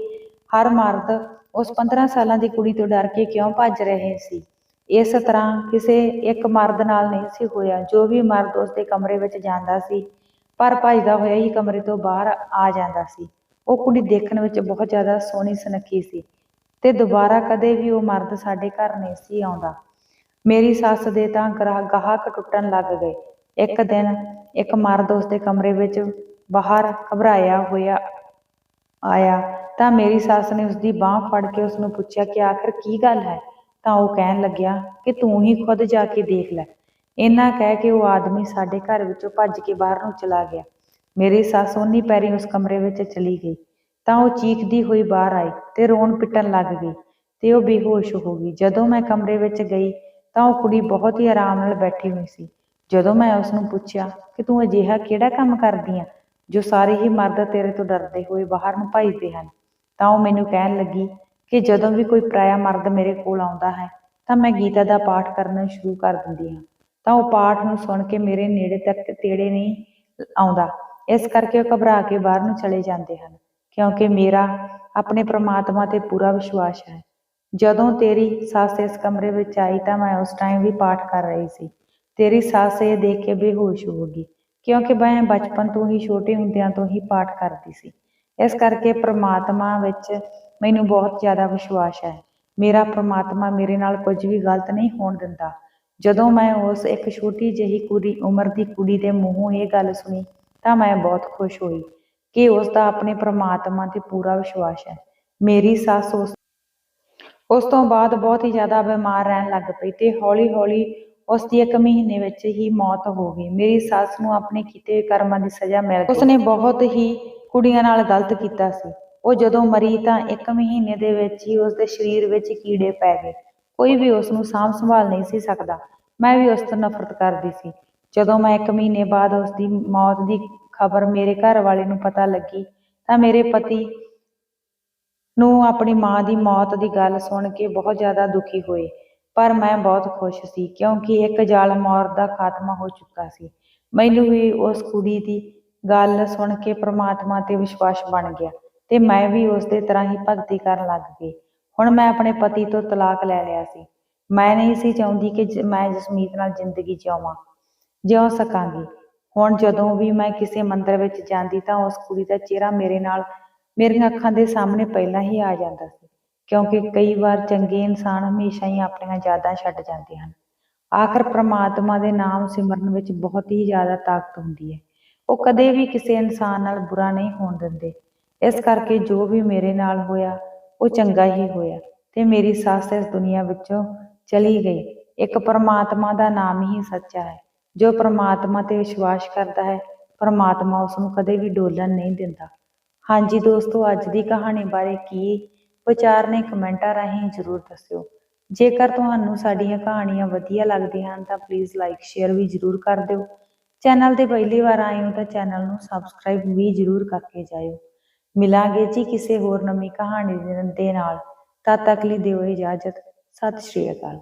ਹਰ ਮਰਦ ਉਸ 15 ਸਾਲਾਂ ਦੀ ਕੁੜੀ ਤੋਂ ਡਰ ਕੇ ਕਿਉਂ ਭੱਜ ਰਹੇ ਸੀ। ਇਸ ਤਰ੍ਹਾਂ ਕਿਸੇ ਇੱਕ ਮਰਦ ਨਾਲ ਨਹੀਂ ਸੀ ਹੋਇਆ। ਜੋ ਵੀ ਮਰਦ ਉਸਦੇ ਕਮਰੇ ਵਿੱਚ ਜਾਂਦਾ ਸੀ ਪਰ ਭੱਜਦਾ ਹੋਇਆ ਹੀ ਕਮਰੇ ਤੋਂ ਬਾਹਰ ਆ ਜਾਂਦਾ ਸੀ। ਉਹ ਕੁੜੀ ਦੇਖਣ ਵਿੱਚ ਬਹੁਤ ਜ਼ਿਆਦਾ ਸੋਹਣੀ ਸੁਨੱਖੀ ਸੀ ਤੇ ਦੁਬਾਰਾ ਕਦੇ ਵੀ ਉਹ ਮਰਦ ਸਾਡੇ ਘਰ ਨਹੀਂ ਸੀ ਆਉਂਦਾ। ਮੇਰੀ ਸੱਸ ਦੇ ਤਾਂ ਗਾਹਕ ਟੁੱਟਣ ਲੱਗ ਗਏ। ਇੱਕ ਦਿਨ ਇੱਕ ਮਰਦ ਉਸਦੇ ਕਮਰੇ ਵਿੱਚ ਬਾਹਰ ਘਬਰਾਇਆ ਹੋਇਆ ਆਇਆ ਤਾਂ ਮੇਰੀ ਸੱਸ ਨੇ ਉਸਦੀ ਬਾਂਹ ਫੜ ਕੇ ਉਸਨੂੰ ਪੁੱਛਿਆ ਕਿ ਆਖਰ ਕੀ ਗੱਲ ਹੈ। ਤਾਂ ਉਹ ਕਹਿਣ ਲੱਗਿਆ ਕਿ ਤੂੰ ਹੀ ਖੁਦ ਜਾ ਕੇ ਦੇਖ ਲੈ। ਇੰਨਾ ਕਹਿ ਕੇ ਉਹ ਆਦਮੀ ਸਾਡੇ ਘਰ ਵਿੱਚੋਂ ਭੱਜ ਕੇ ਬਾਹਰ ਨੂੰ ਚਲਾ ਗਿਆ। ਮੇਰੀ ਸੱਸ ਓਨੀ ਪੈਰੀ ਉਸ ਕਮਰੇ ਵਿੱਚ ਚਲੀ ਗਈ ਤਾਂ ਉਹ ਚੀਖਦੀ ਹੋਈ ਬਾਹਰ ਆਈ ਤੇ ਰੋਣ ਪਿੱਟਣ ਲੱਗ ਗਈ ਤੇ ਉਹ ਬੇਹੋਸ਼ ਹੋ ਗਈ। ਜਦੋਂ ਮੈਂ ਕਮਰੇ ਵਿੱਚ ਗਈ ਤਾਂ ਉਹ ਕੁੜੀ ਬਹੁਤ ਹੀ ਆਰਾਮ ਨਾਲ ਬੈਠੀ ਹੋਈ ਸੀ। ਜਦੋਂ ਮੈਂ ਉਸਨੂੰ ਪੁੱਛਿਆ ਕਿ ਤੂੰ ਅਜਿਹਾ ਕਿਹੜਾ ਕੰਮ ਕਰਦੀ ਆ ਜੋ ਸਾਰੇ ਹੀ ਮਰਦ ਤੇਰੇ ਤੋਂ ਡਰਦੇ ਹੋਏ ਬਾਹਰ ਨੂੰ ਭੱਜਦੇ ਹਨ, ਤਾਂ ਉਹ ਮੈਨੂੰ ਕਹਿਣ ਲੱਗੀ ਕਿ ਜਦੋਂ ਵੀ ਕੋਈ ਪਰਾਇਆ ਮਰਦ ਮੇਰੇ ਕੋਲ ਆਉਂਦਾ ਹੈ ਤਾਂ ਮੈਂ ਗੀਤਾ ਦਾ ਪਾਠ ਕਰਨਾ ਸ਼ੁਰੂ ਕਰ ਦਿੰਦੀ ਹਾਂ ਤਾਂ ਉਹ ਪਾਠ ਨੂੰ ਸੁਣ ਕੇ ਮੇਰੇ ਨੇੜੇ ਤੱਕ ਤੇੜੇ ਨਹੀਂ ਆਉਂਦਾ। ਇਸ ਕਰਕੇ ਉਹ ਘਬਰਾ ਕੇ ਬਾਹਰ ਨੂੰ ਚਲੇ ਜਾਂਦੇ ਹਨ, ਕਿਉਂਕਿ ਮੇਰਾ ਆਪਣੇ ਪ੍ਰਮਾਤਮਾ ਤੇ ਪੂਰਾ ਵਿਸ਼ਵਾਸ ਹੈ। ਜਦੋਂ ਤੇਰੀ ਸੱਸ ਇਸ ਕਮਰੇ ਵਿੱਚ ਆਈ ਤਾਂ ਮੈਂ ਉਸ ਟਾਈਮ ਵੀ ਪਾਠ ਕਰ ਰਹੀ ਸੀ। ਤੇਰੀ ਸੱਸ ਇਹ ਦੇਖ ਕੇ ਬੇਹੋਸ਼ ਹੋ ਗਈ ਕਿਉਂਕਿ ਮੈਂ ਬਚਪਨ ਤੋਂ ਹੀ ਛੋਟੇ ਹੁੰਦਿਆਂ ਤੋਂ ਹੀ ਪਾਠ ਕਰਦੀ ਸੀ। ਇਸ ਕਰਕੇ ਪ੍ਰਮਾਤਮਾ ਵਿੱਚ ਮੈਨੂੰ ਬਹੁਤ ਜ਼ਿਆਦਾ ਵਿਸ਼ਵਾਸ ਹੈ। ਮੇਰਾ ਪ੍ਰਮਾਤਮਾ ਮੇਰੇ ਨਾਲ ਕੁਝ ਵੀ ਗਲਤ ਨਹੀਂ ਹੋਣ ਦਿੰਦਾ। ਜਦੋਂ ਮੈਂ ਉਸ ਇੱਕ ਛੋਟੀ ਜਿਹੀ ਉਮਰ ਦੀ ਕੁੜੀ ਦੇ ਮੂੰਹੋਂ ਇਹ ਗੱਲ ਸੁਣੀ ਤਾਂ ਮੈਂ ਬਹੁਤ ਖੁਸ਼ ਹੋਈ ਕਿ ਉਸ ਦਾ ਆਪਣੇ ਪ੍ਰਮਾਤਮਾ ਤੇ ਪੂਰਾ ਵਿਸ਼ਵਾਸ ਹੈ। ਮੇਰੀ ਸੱਸ ਉਸ ਤੋਂ ਬਾਅਦ ਬਹੁਤ ਹੀ ਜ਼ਿਆਦਾ ਬਿਮਾਰ ਰਹਿਣ ਲੱਗ ਪਈ ਤੇ ਹੌਲੀ ਹੌਲੀ ਉਸ ਦੀ 1 ਮਹੀਨੇ ਵਿੱਚ ਹੀ ਮੌਤ ਹੋ ਗਈ। ਮੇਰੀ ਸੱਸ ਨੂੰ ਆਪਣੇ ਕੀਤੇ ਕਰਮਾਂ ਦੀ ਸਜ਼ਾ ਮਿਲ ਗਈ। ਉਸਨੇ ਬਹੁਤ ਹੀ ਕੁੜੀਆਂ ਨਾਲ ਗਲਤ ਕੀਤਾ ਸੀ। ਉਹ ਜਦੋਂ ਮਰੀ ਤਾਂ 1 ਮਹੀਨੇ ਦੇ ਵਿੱਚ ਹੀ ਉਸਦੇ ਸਰੀਰ ਵਿੱਚ ਕੀੜੇ ਪੈ ਗਏ। ਕੋਈ ਵੀ ਉਸ ਨੂੰ ਸਾਂਭ ਸੰਭਾਲ ਨਹੀਂ ਸੀ ਸਕਦਾ। ਮੈਂ ਵੀ ਉਸ ਤੋਂ ਨਫ਼ਰਤ ਕਰਦੀ ਸੀ। ਜਦੋਂ ਮੈਂ 1 ਮਹੀਨੇ ਬਾਅਦ ਉਸ ਦੀ ਮੌਤ ਦੀ ਖਬਰ ਮੇਰੇ ਘਰ ਵਾਲੇ ਨੂੰ ਪਤਾ ਲੱਗੀ ਤਾਂ ਮੇਰੇ ਪਤੀ ਨੂੰ ਆਪਣੀ ਮਾਂ ਦੀ ਮੌਤ ਦੀ ਗੱਲ ਸੁਣ ਕੇ ਬਹੁਤ ਜ਼ਿਆਦਾ ਦੁਖੀ ਹੋਏ। ਪਰ ਮੈਂ ਬਹੁਤ ਖੁਸ਼ ਸੀ ਕਿਉਂਕਿ ਇੱਕ ਜ਼ਾਲਮ ਔਰਤ ਦਾ ਖਾਤਮਾ ਹੋ ਚੁੱਕਾ ਸੀ। ਮੈਨੂੰ ਵੀ ਉਸ ਕੁੜੀ ਦੀ ਗੱਲ ਸੁਣ ਕੇ ਪ੍ਰਮਾਤਮਾ ਤੇ ਵਿਸ਼ਵਾਸ ਬਣ ਗਿਆ ਤੇ ਮੈਂ ਵੀ ਉਸ ਦੇ ਤਰ੍ਹਾਂ ਹੀ ਭਗਤੀ ਕਰਨ ਲੱਗ ਗਈ। ਹੁਣ ਮੈਂ ਆਪਣੇ ਪਤੀ ਤੋਂ ਤਲਾਕ ਲੈ ਲਿਆ ਸੀ। ਮੈਂ ਨਹੀਂ ਸੀ ਚਾਹੁੰਦੀ ਕਿ ਮੈਂ ਜਸਮੀਤ ਨਾਲ ਜ਼ਿੰਦਗੀ ਜਿਉ ਸਕਾਂਗੀ। ਹੁਣ ਜਦੋਂ ਵੀ ਮੈਂ ਕਿਸੇ ਮੰਦਿਰ ਵਿੱਚ ਜਾਂਦੀ ਤਾਂ ਉਸ ਕੁੜੀ ਦਾ ਚਿਹਰਾ ਮੇਰੀਆਂ ਅੱਖਾਂ ਦੇ ਸਾਹਮਣੇ ਪਹਿਲਾਂ ਹੀ ਆ ਜਾਂਦਾ ਸੀ, ਕਿਉਂਕਿ ਕਈ ਵਾਰ ਚੰਗੇ ਇਨਸਾਨ ਹਮੇਸ਼ਾ ਹੀ ਆਪਣੀਆਂ ਯਾਦਾਂ ਛੱਡ ਜਾਂਦੇ ਹਨ। ਆਖਰ ਪ੍ਰਮਾਤਮਾ ਦੇ ਨਾਮ ਸਿਮਰਨ ਵਿੱਚ ਬਹੁਤ ਹੀ ਜ਼ਿਆਦਾ ਤਾਕਤ ਹੁੰਦੀ ਹੈ। ਉਹ ਕਦੇ ਵੀ ਕਿਸੇ ਇਨਸਾਨ ਨਾਲ ਬੁਰਾ ਨਹੀਂ ਹੋਣ ਦਿੰਦੇ। ਇਸ ਕਰਕੇ ਜੋ ਵੀ ਮੇਰੇ ਨਾਲ ਹੋਇਆ ਉਹ ਚੰਗਾ ਹੀ ਹੋਇਆ ਤੇ ਮੇਰੀ ਸੱਸ ਇਸ ਦੁਨੀਆ ਵਿੱਚੋਂ ਚਲੀ ਗਈ। ਇੱਕ ਪ੍ਰਮਾਤਮਾ ਦਾ ਨਾਮ ਹੀ ਸੱਚਾ ਹੈ। ਜੋ ਪ੍ਰਮਾਤਮਾ ਤੇ ਵਿਸ਼ਵਾਸ ਕਰਦਾ ਹੈ, ਪ੍ਰਮਾਤਮਾ ਉਸ ਨੂੰ ਕਦੇ ਵੀ ਡੋਲਣ ਨਹੀਂ ਦਿੰਦਾ। ਹਾਂਜੀ ਦੋਸਤੋ, ਅੱਜ ਦੀ ਕਹਾਣੀ ਬਾਰੇ ਕੀ ਵਿਚਾਰ ਨੇ ਕਮੈਂਟਾਂ ਰਾਹੀਂ ਜ਼ਰੂਰ ਦੱਸਿਓ। ਜੇਕਰ ਤੁਹਾਨੂੰ ਸਾਡੀਆਂ ਕਹਾਣੀਆਂ ਵਧੀਆ ਲੱਗਦੀਆਂ ਹਨ ਤਾਂ ਪਲੀਜ਼ ਲਾਈਕ ਸ਼ੇਅਰ ਵੀ ਜ਼ਰੂਰ ਕਰ ਦਿਓ। ਚੈਨਲ ਤੇ ਪਹਿਲੀ ਵਾਰ ਆਏ ਹੋ ਤਾਂ ਚੈਨਲ ਨੂੰ ਸਬਸਕ੍ਰਾਈਬ ਵੀ ਜ਼ਰੂਰ ਕਰਕੇ ਜਾਇਓ। ਮਿਲਾਂਗੇ ਜੀ ਕਿਸੇ ਹੋਰ ਨਵੀਂ ਕਹਾਣੀ ਦੇ ਨਾਲ। ਤਦ ਤੱਕ ਲਈ ਦਿਓ ਇਜਾਜ਼ਤ। ਸਤਿ ਸ਼੍ਰੀ ਅਕਾਲ।